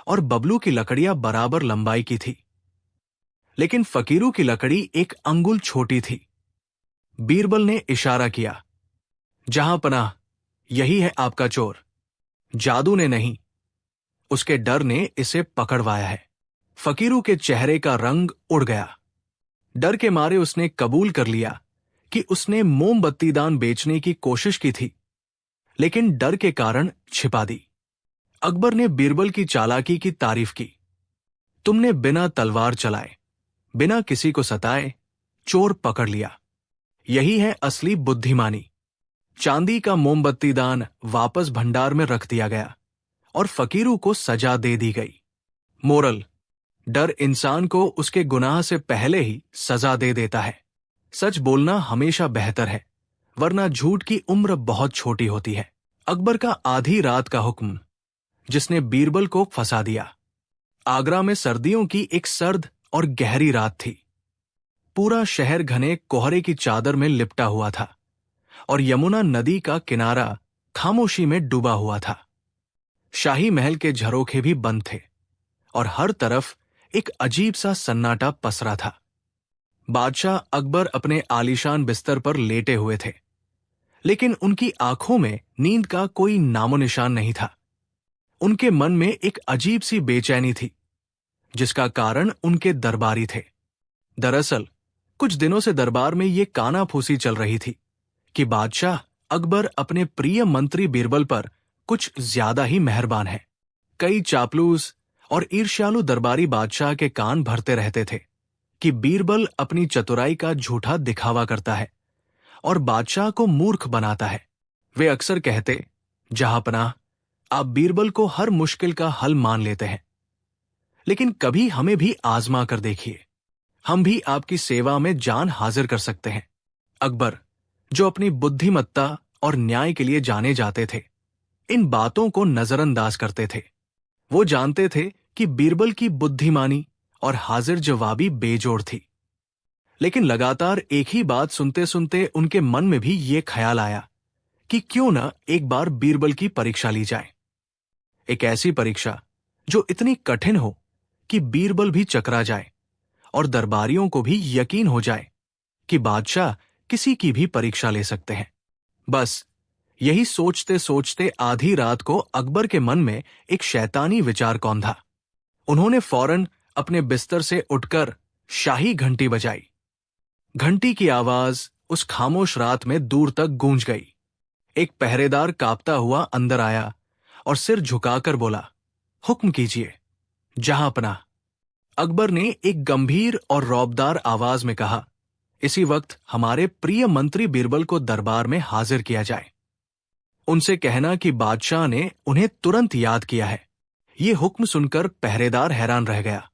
और बबलू की लकड़ियां बराबर लंबाई की थी, लेकिन फकीरू की लकड़ी 1 अंगुल छोटी थी। बीरबल ने इशारा किया, जहां पनाह, यही है आपका चोर। जादू ने नहीं, उसके डर ने इसे पकड़वाया है। फकीरू के चेहरे का रंग उड़ गया। डर के मारे उसने कबूल कर लिया कि उसने मोमबत्ती दान बेचने की कोशिश की थी, लेकिन डर के कारण छिपा दी। अकबर ने बीरबल की चालाकी की तारीफ की। तुमने बिना तलवार चलाए, बिना किसी को सताए चोर पकड़ लिया। यही है असली बुद्धिमानी। चांदी का मोमबत्ती दान वापस भंडार में रख दिया गया और फकीरू को सजा दे दी गई। मोरल: डर इंसान को उसके गुनाह से पहले ही सजा दे देता है। सच बोलना हमेशा बेहतर है, वरना झूठ की उम्र बहुत छोटी होती है। अकबर का आधी रात का हुक्म, जिसने बीरबल को फंसा दिया। आगरा में सर्दियों की एक सर्द और गहरी रात थी। पूरा शहर घने कोहरे की चादर में लिपटा हुआ था और यमुना नदी का किनारा खामोशी में डूबा हुआ था। शाही महल के झरोखे भी बंद थे और हर तरफ एक अजीब सा सन्नाटा पसरा था। बादशाह अकबर अपने आलीशान बिस्तर पर लेटे हुए थे, लेकिन उनकी आंखों में नींद का कोई नामो निशान नहीं था। उनके मन में एक अजीब सी बेचैनी थी, जिसका कारण उनके दरबारी थे। दरअसल कुछ दिनों से दरबार में ये कानाफूसी चल रही थी कि बादशाह अकबर अपने प्रिय मंत्री बीरबल पर कुछ ज्यादा ही मेहरबान है। कई चापलूस और ईर्ष्यालु दरबारी बादशाह के कान भरते रहते थे कि बीरबल अपनी चतुराई का झूठा दिखावा करता है और बादशाह को मूर्ख बनाता है। वे अक्सर कहते, जहांपनाह, आप बीरबल को हर मुश्किल का हल मान लेते हैं, लेकिन कभी हमें भी आजमा कर देखिए, हम भी आपकी सेवा में जान हाजिर कर सकते हैं। अकबर, जो अपनी बुद्धिमत्ता और न्याय के लिए जाने जाते थे, इन बातों को नजरअंदाज करते थे। वो जानते थे कि बीरबल की बुद्धिमानी और हाजिर जवाबी बेजोड़ थी, लेकिन लगातार एक ही बात सुनते सुनते उनके मन में भी ये ख्याल आया कि क्यों न एक बार बीरबल की परीक्षा ली जाए। एक ऐसी परीक्षा जो इतनी कठिन हो कि बीरबल भी चकरा जाए और दरबारियों को भी यकीन हो जाए कि बादशाह किसी की भी परीक्षा ले सकते हैं। बस यही सोचते सोचते आधी रात को अकबर के मन में एक शैतानी विचार कौंधा। उन्होंने फौरन अपने बिस्तर से उठकर शाही घंटी बजाई। घंटी की आवाज उस खामोश रात में दूर तक गूंज गई। एक पहरेदार कांपता हुआ अंदर आया और सिर झुकाकर बोला, हुक्म कीजिए जहांपनाह। अकबर ने एक गंभीर और रौबदार आवाज में कहा, इसी वक्त हमारे प्रिय मंत्री बीरबल को दरबार में हाजिर किया जाए। उनसे कहना कि बादशाह ने उन्हें तुरंत याद किया है। ये हुक्म सुनकर पहरेदार हैरान रह गया।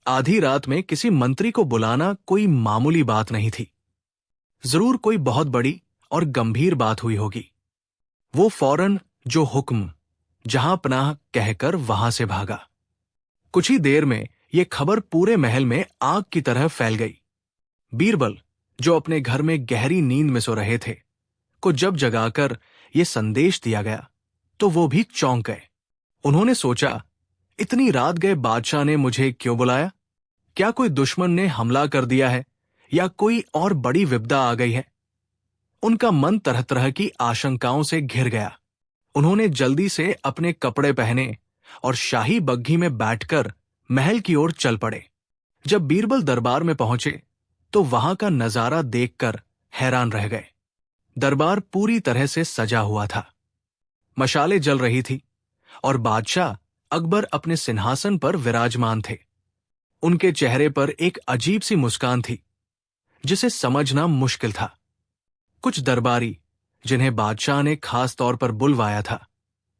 आधी रात में किसी मंत्री को बुलाना कोई मामूली बात नहीं थी। जरूर कोई बहुत बड़ी और गंभीर बात हुई होगी। वो फौरन जो हुक्म जहांपनाह कहकर वहां से भागा। कुछ ही देर में ये खबर पूरे महल में आग की तरह फैल गई। बीरबल, जो अपने घर में गहरी नींद में सो रहे थे, को जब जगाकर ये संदेश दिया गया तो वो भी चौंक गए। उन्होंने सोचा, इतनी रात गए बादशाह ने मुझे क्यों बुलाया? क्या कोई दुश्मन ने हमला कर दिया है या कोई और बड़ी विपदा आ गई है? उनका मन तरह तरह की आशंकाओं से घिर गया। उन्होंने जल्दी से अपने कपड़े पहने और शाही बग्घी में बैठकर महल की ओर चल पड़े। जब बीरबल दरबार में पहुंचे तो वहां का नजारा देखकर हैरान रह गए। दरबार पूरी तरह से सजा हुआ था। मशालें जल रही थी और बादशाह अकबर अपने सिंहासन पर विराजमान थे। उनके चेहरे पर एक अजीब सी मुस्कान थी जिसे समझना मुश्किल था। कुछ दरबारी, जिन्हें बादशाह ने खास तौर पर बुलवाया था,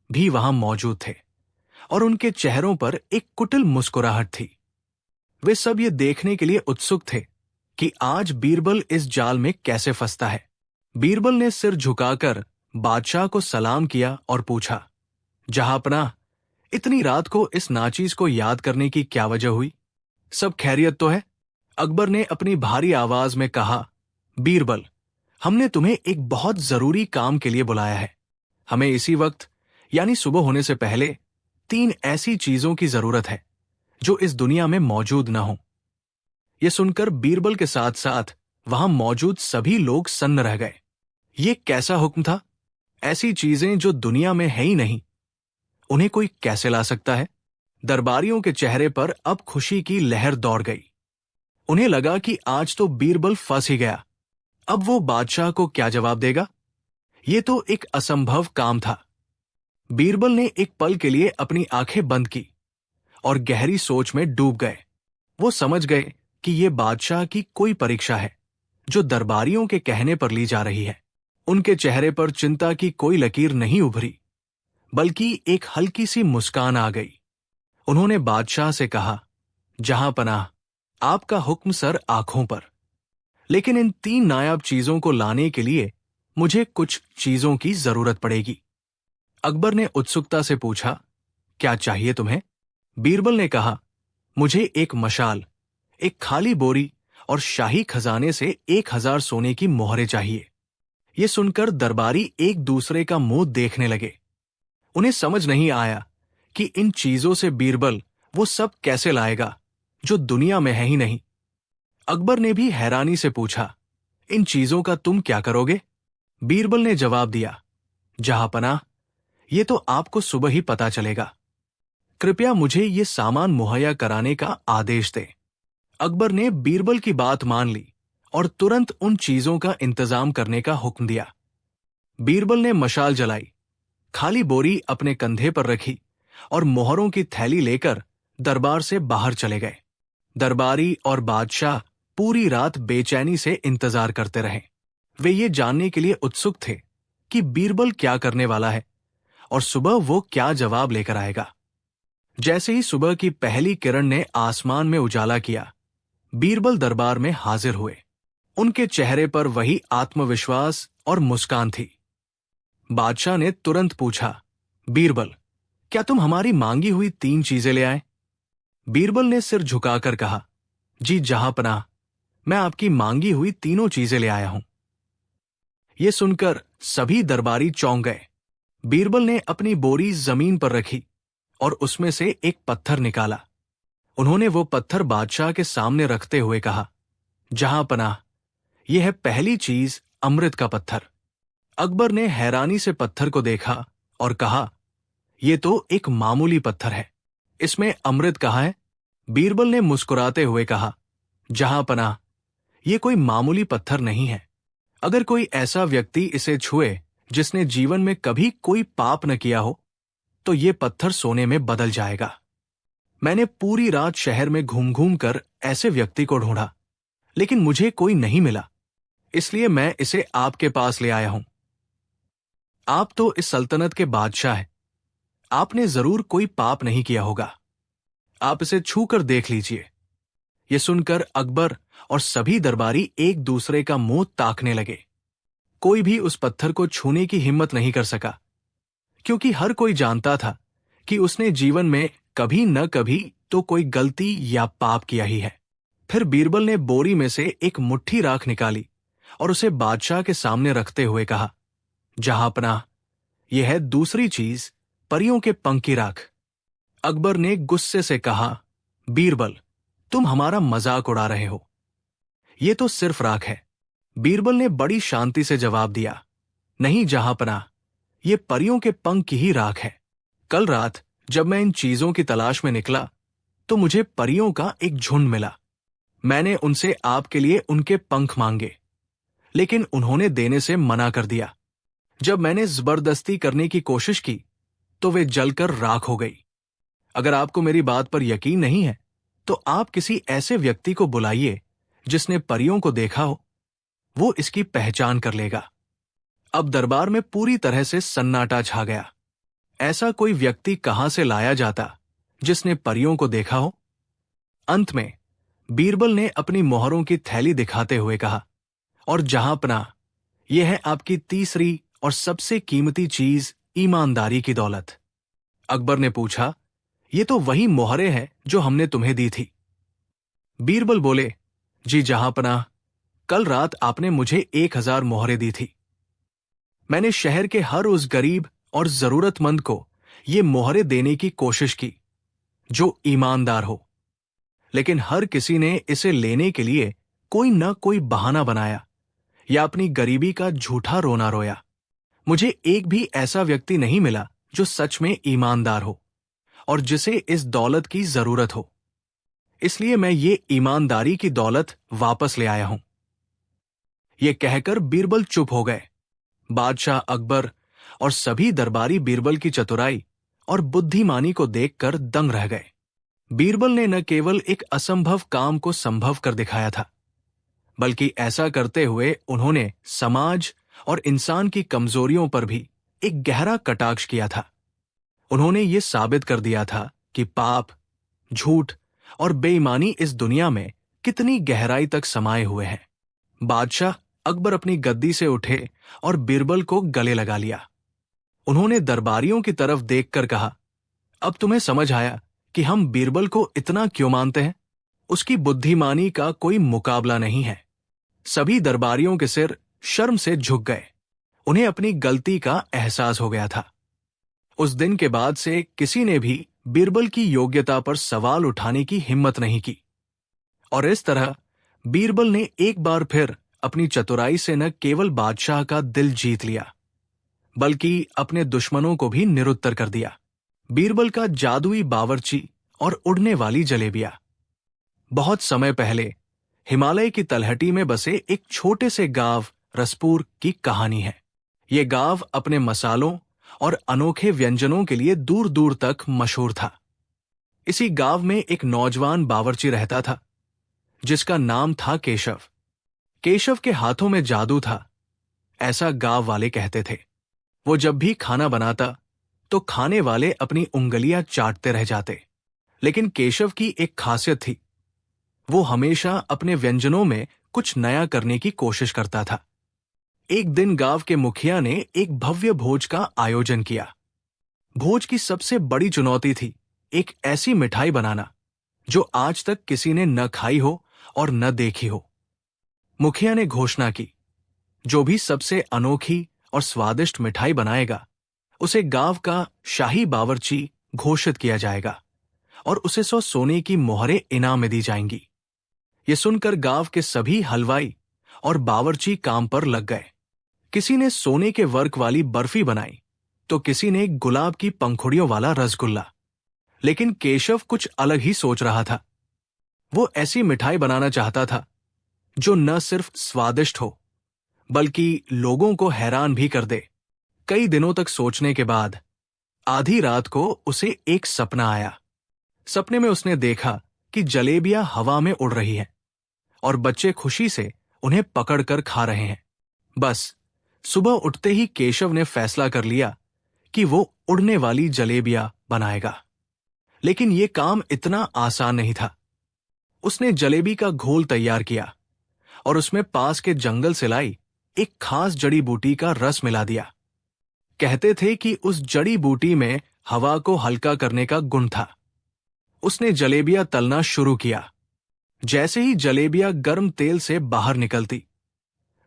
भी वहां मौजूद थे और उनके चेहरों पर एक कुटिल मुस्कुराहट थी। वे सब ये देखने के लिए उत्सुक थे कि आज बीरबल इस जाल में कैसे फंसता है। बीरबल ने सिर झुकाकर बादशाह को सलाम किया और पूछा, जहांपनाह, इतनी रात को इस नाचीज को याद करने की क्या वजह हुई? सब खैरियत तो है? अकबर ने अपनी भारी आवाज में कहा, बीरबल, हमने तुम्हें एक बहुत जरूरी काम के लिए बुलाया है। हमें इसी वक्त यानी सुबह होने से पहले 3 ऐसी चीजों की जरूरत है जो इस दुनिया में मौजूद न हो। यह सुनकर बीरबल के साथ साथ वहां मौजूद सभी लोग सन्न रह गए। ये कैसा हुक्म था? ऐसी चीजें जो दुनिया में है ही नहीं, उन्हें कोई कैसे ला सकता है? दरबारियों के चेहरे पर अब खुशी की लहर दौड़ गई। उन्हें लगा कि आज तो बीरबल फंस ही गया। अब वो बादशाह को क्या जवाब देगा? ये तो एक असंभव काम था। बीरबल ने एक पल के लिए अपनी आंखें बंद की और गहरी सोच में डूब गए। वो समझ गए कि ये बादशाह की कोई परीक्षा है जो दरबारियों के कहने पर ली जा रही है। उनके चेहरे पर चिंता की कोई लकीर नहीं उभरी, बल्कि एक हल्की सी मुस्कान आ गई। उन्होंने बादशाह से कहा, जहांपनाह, आपका हुक्म सर आंखों पर। लेकिन इन 3 नायाब चीजों को लाने के लिए मुझे कुछ चीजों की जरूरत पड़ेगी। अकबर ने उत्सुकता से पूछा, क्या चाहिए तुम्हें? बीरबल ने कहा, मुझे एक मशाल, एक खाली बोरी और शाही खजाने से 1000 सोने की मोहरें चाहिए। ये सुनकर दरबारी एक दूसरे का मुंह देखने लगे। उन्हें समझ नहीं आया कि इन चीजों से बीरबल वो सब कैसे लाएगा जो दुनिया में है ही नहीं। अकबर ने भी हैरानी से पूछा, इन चीजों का तुम क्या करोगे? बीरबल ने जवाब दिया, जहांपनाह, ये तो आपको सुबह ही पता चलेगा। कृपया मुझे ये सामान मुहैया कराने का आदेश दें। अकबर ने बीरबल की बात मान ली और तुरंत उन चीजों का इंतजाम करने का हुक्म दिया। बीरबल ने मशाल जलाई, खाली बोरी अपने कंधे पर रखी और मोहरों की थैली लेकर दरबार से बाहर चले गए। दरबारी और बादशाह पूरी रात बेचैनी से इंतजार करते रहे। वे ये जानने के लिए उत्सुक थे कि बीरबल क्या करने वाला है और सुबह वो क्या जवाब लेकर आएगा। जैसे ही सुबह की पहली किरण ने आसमान में उजाला किया, बीरबल दरबार में हाजिर हुए। उनके चेहरे पर वही आत्मविश्वास और मुस्कान थी। बादशाह ने तुरंत पूछा, बीरबल, क्या तुम हमारी मांगी हुई 3 चीजें ले आए? बीरबल ने सिर झुकाकर कहा, जी जहांपनाह, मैं आपकी मांगी हुई 3 चीजें ले आया हूं। यह सुनकर सभी दरबारी चौंक गए। बीरबल ने अपनी बोरी जमीन पर रखी और उसमें से एक पत्थर निकाला। उन्होंने वो पत्थर बादशाह के सामने रखते हुए कहा, जहांपनाह, यह है पहली चीज, अमृत का पत्थर। अकबर ने हैरानी से पत्थर को देखा और कहा, यह तो एक मामूली पत्थर है, इसमें अमृत कहाँ है? बीरबल ने मुस्कुराते हुए कहा, जहांपनाह, यह कोई मामूली पत्थर नहीं है। अगर कोई ऐसा व्यक्ति इसे छुए जिसने जीवन में कभी कोई पाप न किया हो, तो ये पत्थर सोने में बदल जाएगा। मैंने पूरी रात शहर में घूम घूम कर ऐसे व्यक्ति को ढूंढा, लेकिन मुझे कोई नहीं मिला, इसलिए मैं इसे आपके पास ले आया हूं। आप तो इस सल्तनत के बादशाह हैं। आपने जरूर कोई पाप नहीं किया होगा। आप इसे छूकर देख लीजिए। यह सुनकर अकबर और सभी दरबारी एक दूसरे का मुंह ताकने लगे। कोई भी उस पत्थर को छूने की हिम्मत नहीं कर सका, क्योंकि हर कोई जानता था कि उसने जीवन में कभी न कभी तो कोई गलती या पाप किया ही है। फिर बीरबल ने बोरी में से एक मुट्ठी राख निकाली और उसे बादशाह के सामने रखते हुए कहा, जहांपनाह, यह है दूसरी चीज, परियों के पंख की राख। अकबर ने गुस्से से कहा, बीरबल, तुम हमारा मजाक उड़ा रहे हो। ये तो सिर्फ राख है। बीरबल ने बड़ी शांति से जवाब दिया, नहीं जहांपनाह, ये परियों के पंख की ही राख है। कल रात जब मैं इन चीजों की तलाश में निकला तो मुझे परियों का एक झुंड मिला। मैंने उनसे आपके लिए उनके पंख मांगे, लेकिन उन्होंने देने से मना कर दिया। जब मैंने जबरदस्ती करने की कोशिश की तो वे जलकर राख हो गई। अगर आपको मेरी बात पर यकीन नहीं है तो आप किसी ऐसे व्यक्ति को बुलाइए जिसने परियों को देखा हो, वो इसकी पहचान कर लेगा। अब दरबार में पूरी तरह से सन्नाटा छा गया। ऐसा कोई व्यक्ति कहां से लाया जाता जिसने परियों को देखा हो? अंत में बीरबल ने अपनी मोहरों की थैली दिखाते हुए कहा, और जहांपनाह, यह है आपकी तीसरी और सबसे कीमती चीज, ईमानदारी की दौलत। अकबर ने पूछा, ये तो वही मोहरें हैं जो हमने तुम्हें दी थी। बीरबल बोले, जी जहांपनाह, कल रात आपने मुझे 1000 मोहरें दी थी। मैंने शहर के हर उस गरीब और जरूरतमंद को ये मोहरें देने की कोशिश की जो ईमानदार हो, लेकिन हर किसी ने इसे लेने के लिए कोई न कोई बहाना बनाया या अपनी गरीबी का झूठा रोना रोया। मुझे एक भी ऐसा व्यक्ति नहीं मिला जो सच में ईमानदार हो और जिसे इस दौलत की जरूरत हो। इसलिए मैं ये ईमानदारी की दौलत वापस ले आया हूं। ये कहकर बीरबल चुप हो गए। बादशाह अकबर और सभी दरबारी बीरबल की चतुराई और बुद्धिमानी को देखकर दंग रह गए। बीरबल ने न केवल एक असंभव काम को संभव कर दिखाया था, बल्कि ऐसा करते हुए उन्होंने समाज और इंसान की कमजोरियों पर भी एक गहरा कटाक्ष किया था। उन्होंने ये साबित कर दिया था कि पाप, झूठ और बेईमानी इस दुनिया में कितनी गहराई तक समाये हुए हैं। बादशाह अकबर अपनी गद्दी से उठे और बीरबल को गले लगा लिया। उन्होंने दरबारियों की तरफ देखकर कहा, अब तुम्हें समझ आया कि हम बीरबल को इतना क्यों मानते हैं? उसकी बुद्धिमानी का कोई मुकाबला नहीं है। सभी दरबारियों के सिर शर्म से झुक गए। उन्हें अपनी गलती का एहसास हो गया था। उस दिन के बाद से किसी ने भी बीरबल की योग्यता पर सवाल उठाने की हिम्मत नहीं की, और इस तरह बीरबल ने एक बार फिर अपनी चतुराई से न केवल बादशाह का दिल जीत लिया, बल्कि अपने दुश्मनों को भी निरुत्तर कर दिया। बीरबल का जादुई बावर्ची और उड़ने वाली जलेबियां। बहुत समय पहले हिमालय की तलहटी में बसे एक छोटे से गांव रसपुर की कहानी है। ये गांव अपने मसालों और अनोखे व्यंजनों के लिए दूर दूर तक मशहूर था। इसी गांव में एक नौजवान बावर्ची रहता था जिसका नाम था केशव। केशव के हाथों में जादू था, ऐसा गांव वाले कहते थे। वो जब भी खाना बनाता तो खाने वाले अपनी उंगलियां चाटते रह जाते। लेकिन केशव की एक खासियत थी, वो हमेशा अपने व्यंजनों में कुछ नया करने की कोशिश करता था। एक दिन गांव के मुखिया ने एक भव्य भोज का आयोजन किया। भोज की सबसे बड़ी चुनौती थी एक ऐसी मिठाई बनाना जो आज तक किसी ने न खाई हो और न देखी हो। मुखिया ने घोषणा की, जो भी सबसे अनोखी और स्वादिष्ट मिठाई बनाएगा उसे गांव का शाही बावर्ची घोषित किया जाएगा और उसे 100 सोने की मोहरें इनाम में दी जाएंगी। ये सुनकर गांव के सभी हलवाई और बावर्ची काम पर लग गए। किसी ने सोने के वर्क वाली बर्फी बनाई तो किसी ने गुलाब की पंखुड़ियों वाला रसगुल्ला। लेकिन केशव कुछ अलग ही सोच रहा था। वो ऐसी मिठाई बनाना चाहता था जो न सिर्फ स्वादिष्ट हो बल्कि लोगों को हैरान भी कर दे। कई दिनों तक सोचने के बाद आधी रात को उसे एक सपना आया। सपने में उसने देखा कि जलेबियां हवा में उड़ रही हैं और बच्चे खुशी से उन्हें पकड़कर खा रहे हैं। बस सुबह उठते ही केशव ने फैसला कर लिया कि वो उड़ने वाली जलेबियां बनाएगा। लेकिन ये काम इतना आसान नहीं था। उसने जलेबी का घोल तैयार किया और उसमें पास के जंगल से लाई एक खास जड़ी बूटी का रस मिला दिया। कहते थे कि उस जड़ी बूटी में हवा को हल्का करने का गुण था। उसने जलेबियां तलना शुरू किया। जैसे ही जलेबियां गर्म तेल से बाहर निकलती,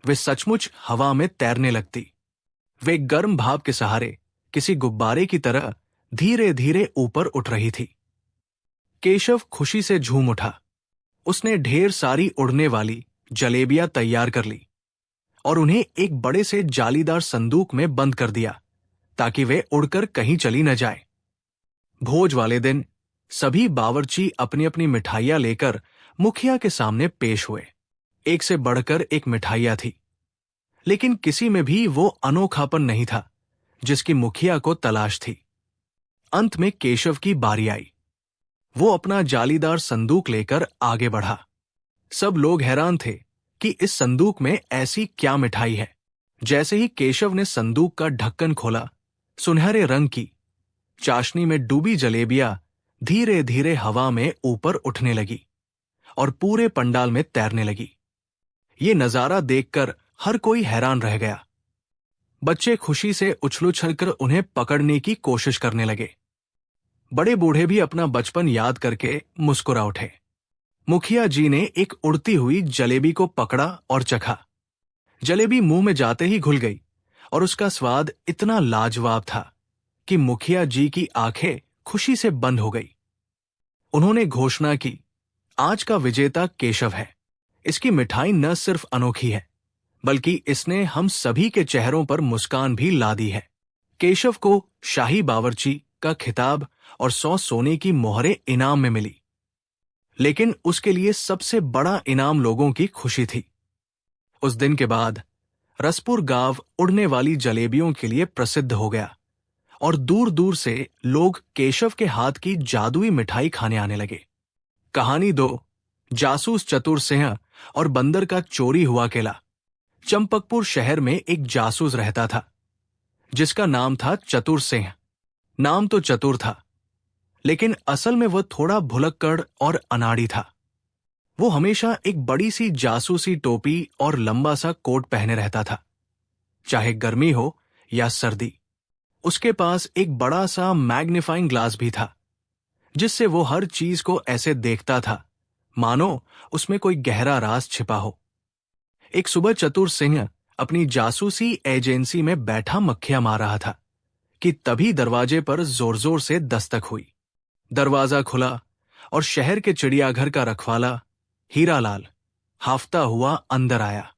वे सचमुच हवा में तैरने लगती। वे गर्म भाप के सहारे किसी गुब्बारे की तरह धीरे धीरे ऊपर उठ रही थी। केशव खुशी से झूम उठा। उसने ढेर सारी उड़ने वाली जलेबियां तैयार कर ली और उन्हें एक बड़े से जालीदार संदूक में बंद कर दिया ताकि वे उड़कर कहीं चली न जाए। भोज वाले दिन सभी बावर्ची अपनी अपनी मिठाइयां लेकर मुखिया के सामने पेश हुए। एक से बढ़कर एक मिठाइयां थी, लेकिन किसी में भी वो अनोखापन नहीं था जिसकी मुखिया को तलाश थी। अंत में केशव की बारी आई। वो अपना जालीदार संदूक लेकर आगे बढ़ा। सब लोग हैरान थे कि इस संदूक में ऐसी क्या मिठाई है। जैसे ही केशव ने संदूक का ढक्कन खोला, सुनहरे रंग की चाशनी में डूबी जलेबियां धीरे धीरे हवा में ऊपर उठने लगी और पूरे पंडाल में तैरने लगी। ये नजारा देखकर हर कोई हैरान रह गया। बच्चे खुशी से उछल उछलकर उन्हें पकड़ने की कोशिश करने लगे। बड़े बूढ़े भी अपना बचपन याद करके मुस्कुरा उठे। मुखिया जी ने एक उड़ती हुई जलेबी को पकड़ा और चखा। जलेबी मुंह में जाते ही घुल गई और उसका स्वाद इतना लाजवाब था कि मुखिया जी की आंखें खुशी से बंद हो गई। उन्होंने घोषणा की, आज का विजेता केशव है। इसकी मिठाई न सिर्फ अनोखी है, बल्कि इसने हम सभी के चेहरों पर मुस्कान भी ला दी है। केशव को शाही बावर्ची का खिताब और 100 सोने की मोहरें इनाम में मिली, लेकिन उसके लिए सबसे बड़ा इनाम लोगों की खुशी थी। उस दिन के बाद रसपुर गांव उड़ने वाली जलेबियों के लिए प्रसिद्ध हो गया और दूर दूर से लोग केशव के हाथ की जादुई मिठाई खाने आने लगे। कहानी 2, जासूस चतुर सिंह और बंदर का चोरी हुआ केला। चंपकपुर शहर में एक जासूस रहता था जिसका नाम था चतुर सिंह। नाम तो चतुर था, लेकिन असल में वह थोड़ा भुलक्कड़ और अनाड़ी था। वो हमेशा एक बड़ी सी जासूसी टोपी और लंबा सा कोट पहने रहता था, चाहे गर्मी हो या सर्दी। उसके पास एक बड़ा सा मैग्नीफाइंग ग्लास भी था, जिससे वो हर चीज को ऐसे देखता था मानो उसमें कोई गहरा राज छिपा हो। एक सुबह चतुर सिंह अपनी जासूसी एजेंसी में बैठा मक्खियां मार रहा था कि तभी दरवाजे पर जोर जोर से दस्तक हुई। दरवाजा खुला और शहर के चिड़ियाघर का रखवाला हीरालाल हाफता हुआ अंदर आया।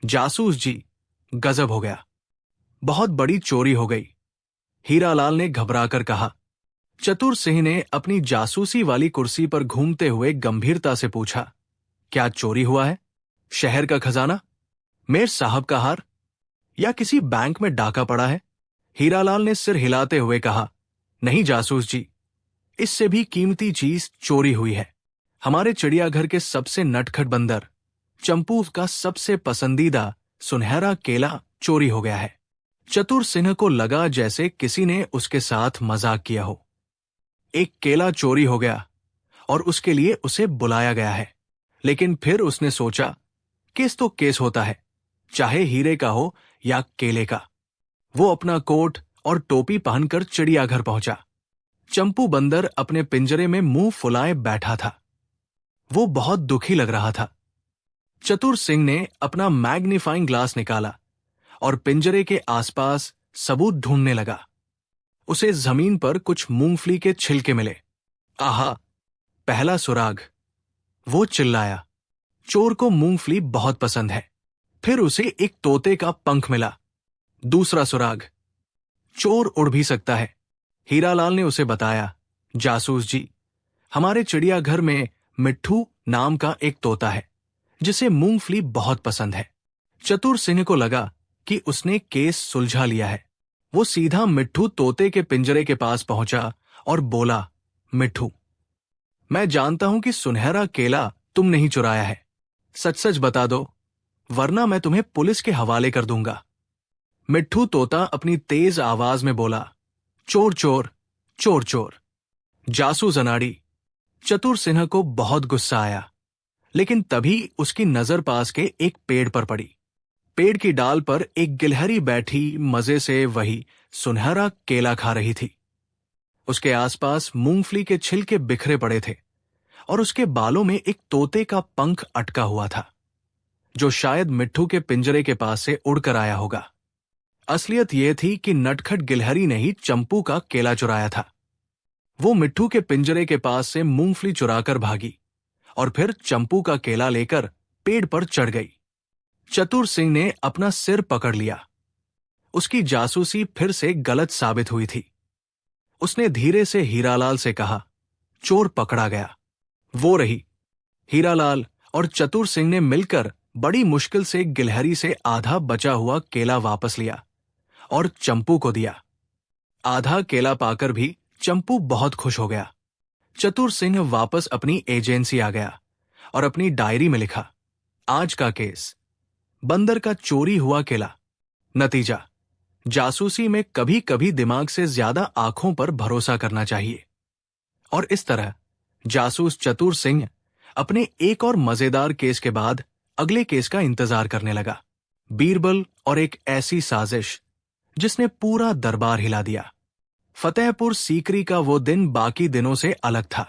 जासूस जी, गजब हो गया, बहुत बड़ी चोरी हो गई, हीरालाल ने घबराकर कहा। चतुर सिंह ने अपनी जासूसी वाली कुर्सी पर घूमते हुए गंभीरता से पूछा, क्या चोरी हुआ है? शहर का खजाना, मेयर साहब का हार, या किसी बैंक में डाका पड़ा है? हीरालाल ने सिर हिलाते हुए कहा, नहीं जासूस जी, इससे भी कीमती चीज चोरी हुई है। हमारे चिड़ियाघर के सबसे नटखट बंदर चंपू का सबसे पसंदीदा सुनहरा केला चोरी हो गया है। चतुर सिंह को लगा जैसे किसी ने उसके साथ मजाक किया हो। एक केला चोरी हो गया और उसके लिए उसे बुलाया गया है। लेकिन फिर उसने सोचा, केस तो केस होता है, चाहे हीरे का हो या केले का। वो अपना कोट और टोपी पहनकर चिड़ियाघर पहुंचा। चंपू बंदर अपने पिंजरे में मुंह फुलाए बैठा था। वो बहुत दुखी लग रहा था। चतुर सिंह ने अपना मैग्नीफाइंग ग्लास निकाला और पिंजरे के आसपास सबूत ढूंढने लगा। उसे जमीन पर कुछ मूंगफली के छिलके मिले। आहा, पहला सुराग! वो चिल्लाया। चोर को मूंगफली बहुत पसंद है। फिर उसे एक तोते का पंख मिला। दूसरा सुराग! चोर उड़ भी सकता है। हीरालाल ने उसे बताया, जासूस जी, हमारे चिड़ियाघर में मिट्ठू नाम का एक तोता है जिसे मूंगफली बहुत पसंद है। चतुर सिंह को लगा कि उसने केस सुलझा लिया है। वो सीधा मिट्ठू तोते के पिंजरे के पास पहुंचा और बोला, मिट्ठू, मैं जानता हूं कि सुनहरा केला तुमने ही चुराया है। सच सच बता दो, वरना मैं तुम्हें पुलिस के हवाले कर दूंगा। मिट्ठू तोता अपनी तेज आवाज में बोला, चोर चोर, चोर चोर। जासूस अनाड़ी! चतुर सिंह को बहुत गुस्सा आया, लेकिन तभी उसकी नजर पास के एक पेड़ पर पड़ी। पेड़ की डाल पर एक गिलहरी बैठी मजे से वही सुनहरा केला खा रही थी। उसके आसपास मूंगफली के छिलके बिखरे पड़े थे और उसके बालों में एक तोते का पंख अटका हुआ था, जो शायद मिट्ठू के पिंजरे के पास से उड़कर आया होगा। असलियत यह थी कि नटखट गिलहरी ने ही चंपू का केला चुराया था। वो मिट्ठू के पिंजरे के पास से मूंगफली चुराकर भागी और फिर चंपू का केला लेकर पेड़ पर चढ़ गई। चतुर सिंह ने अपना सिर पकड़ लिया। उसकी जासूसी फिर से गलत साबित हुई थी। उसने धीरे से हीरालाल से कहा, चोर पकड़ा गया। वो रही। हीरालाल और चतुर सिंह ने मिलकर बड़ी मुश्किल से गिलहरी से आधा बचा हुआ केला वापस लिया और चंपू को दिया। आधा केला पाकर भी चंपू बहुत खुश हो गया। चतुर सिंह वापस अपनी एजेंसी आ गया और अपनी डायरी में लिखा, आज का केस, बंदर का चोरी हुआ केला। नतीजा, जासूसी में कभी कभी दिमाग से ज्यादा आंखों पर भरोसा करना चाहिए। और इस तरह जासूस चतुर सिंह अपने एक और मजेदार केस के बाद अगले केस का इंतजार करने लगा। बीरबल और एक ऐसी साजिश जिसने पूरा दरबार हिला दिया। फतेहपुर सीकरी का वो दिन बाकी दिनों से अलग था।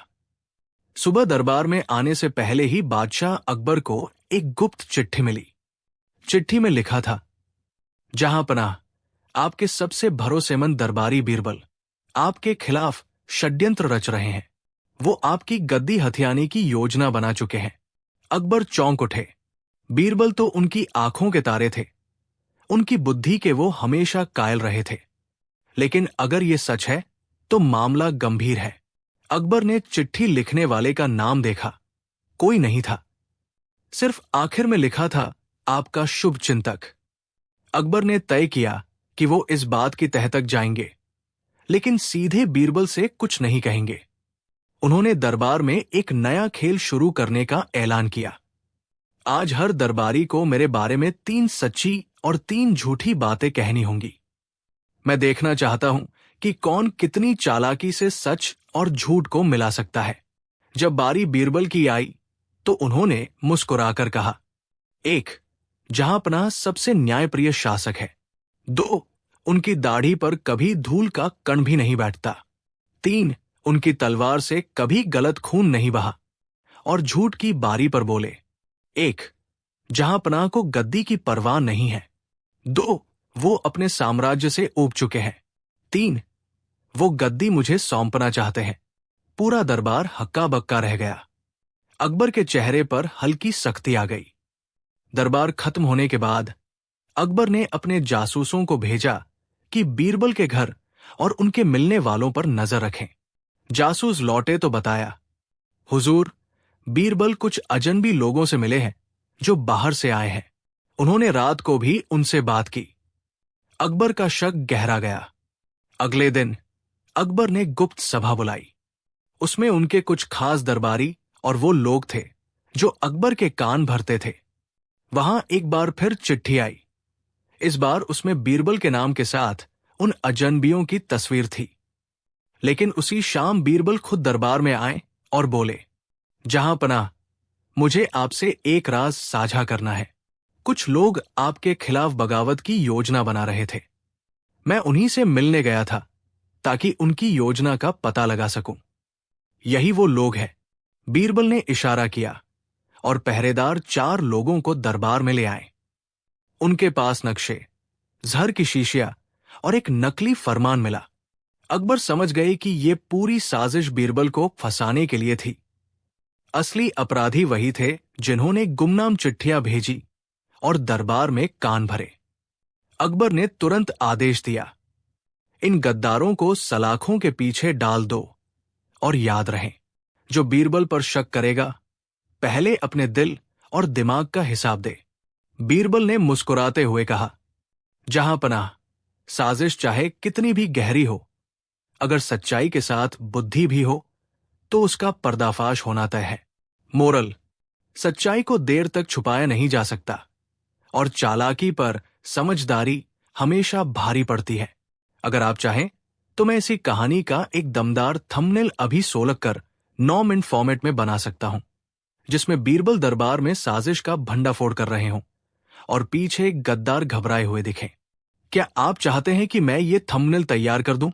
सुबह दरबार में आने से पहले ही बादशाह अकबर को एक गुप्त चिट्ठी मिली। चिट्ठी में लिखा था, जहां पनाह, आपके सबसे भरोसेमंद दरबारी बीरबल आपके खिलाफ षड्यंत्र रच रहे हैं। वो आपकी गद्दी हथियाने की योजना बना चुके हैं। अकबर चौंक उठे। बीरबल तो उनकी आंखों के तारे थे। उनकी बुद्धि के वो हमेशा कायल रहे थे। लेकिन अगर ये सच है तो मामला गंभीर है। अकबर ने चिट्ठी लिखने वाले का नाम देखा। कोई नहीं था। सिर्फ आखिर में लिखा था, आपका शुभ चिंतक। अकबर ने तय किया कि वो इस बात की तह तक जाएंगे, लेकिन सीधे बीरबल से कुछ नहीं कहेंगे। उन्होंने दरबार में एक नया खेल शुरू करने का ऐलान किया। आज हर दरबारी को मेरे बारे में 3 सच्ची और 3 झूठी बातें कहनी होंगी। मैं देखना चाहता हूं कि कौन कितनी चालाकी से सच और झूठ को मिला सकता है। जब बारी बीरबल की आई तो उन्होंने मुस्कुराकर कहा, 1. जहांपनाह सबसे न्यायप्रिय शासक है। 2. उनकी दाढ़ी पर कभी धूल का कण भी नहीं बैठता। 3. उनकी तलवार से कभी गलत खून नहीं बहा। और झूठ की बारी पर बोले, 1. जहांपनाह को गद्दी की परवाह नहीं है। 2. वो अपने साम्राज्य से ऊब चुके हैं। 3. वो गद्दी मुझे सौंपना चाहते हैं। पूरा दरबार हक्का बक्का रह गया। अकबर के चेहरे पर हल्की सख्ती आ गई। दरबार खत्म होने के बाद अकबर ने अपने जासूसों को भेजा कि बीरबल के घर और उनके मिलने वालों पर नजर रखें। जासूस लौटे तो बताया, हुजूर, बीरबल कुछ अजनबी लोगों से मिले हैं जो बाहर से आए हैं। उन्होंने रात को भी उनसे बात की। अकबर का शक गहरा गया। अगले दिन अकबर ने गुप्त सभा बुलाई। उसमें उनके कुछ खास दरबारी और वो लोग थे जो अकबर के कान भरते थे। वहां एक बार फिर चिट्ठी आई। इस बार उसमें बीरबल के नाम के साथ उन अजनबियों की तस्वीर थी। लेकिन उसी शाम बीरबल खुद दरबार में आए और बोले, जहांपनाह, मुझे आपसे एक राज साझा करना है। कुछ लोग आपके खिलाफ बगावत की योजना बना रहे थे। मैं उन्हीं से मिलने गया था ताकि उनकी योजना का पता लगा सकूं। यही वो लोग हैं। बीरबल ने इशारा किया और पहरेदार 4 लोगों को दरबार में ले आए। उनके पास नक्शे, जहर की शीशियां और एक नकली फरमान मिला। अकबर समझ गए कि ये पूरी साजिश बीरबल को फंसाने के लिए थी। असली अपराधी वही थे जिन्होंने गुमनाम चिट्ठियां भेजी और दरबार में कान भरे। अकबर ने तुरंत आदेश दिया, इन गद्दारों को सलाखों के पीछे डाल दो और याद रहें, जो बीरबल पर शक करेगा पहले अपने दिल और दिमाग का हिसाब दे। बीरबल ने मुस्कुराते हुए कहा, जहांपनाह, साजिश चाहे कितनी भी गहरी हो, अगर सच्चाई के साथ बुद्धि भी हो तो उसका पर्दाफाश होना तय है। मोरल, सच्चाई को देर तक छुपाया नहीं जा सकता और चालाकी पर समझदारी हमेशा भारी पड़ती है। अगर आप चाहें तो मैं इसी कहानी का एक दमदार थंबनेल अभी 16 कर 9 मिनट फॉर्मेट में बना सकता हूं, जिसमें बीरबल दरबार में साजिश का भंडाफोड़ कर रहे हों और पीछे गद्दार घबराए हुए दिखें। क्या आप चाहते हैं कि मैं ये थंबनेल तैयार कर दूं?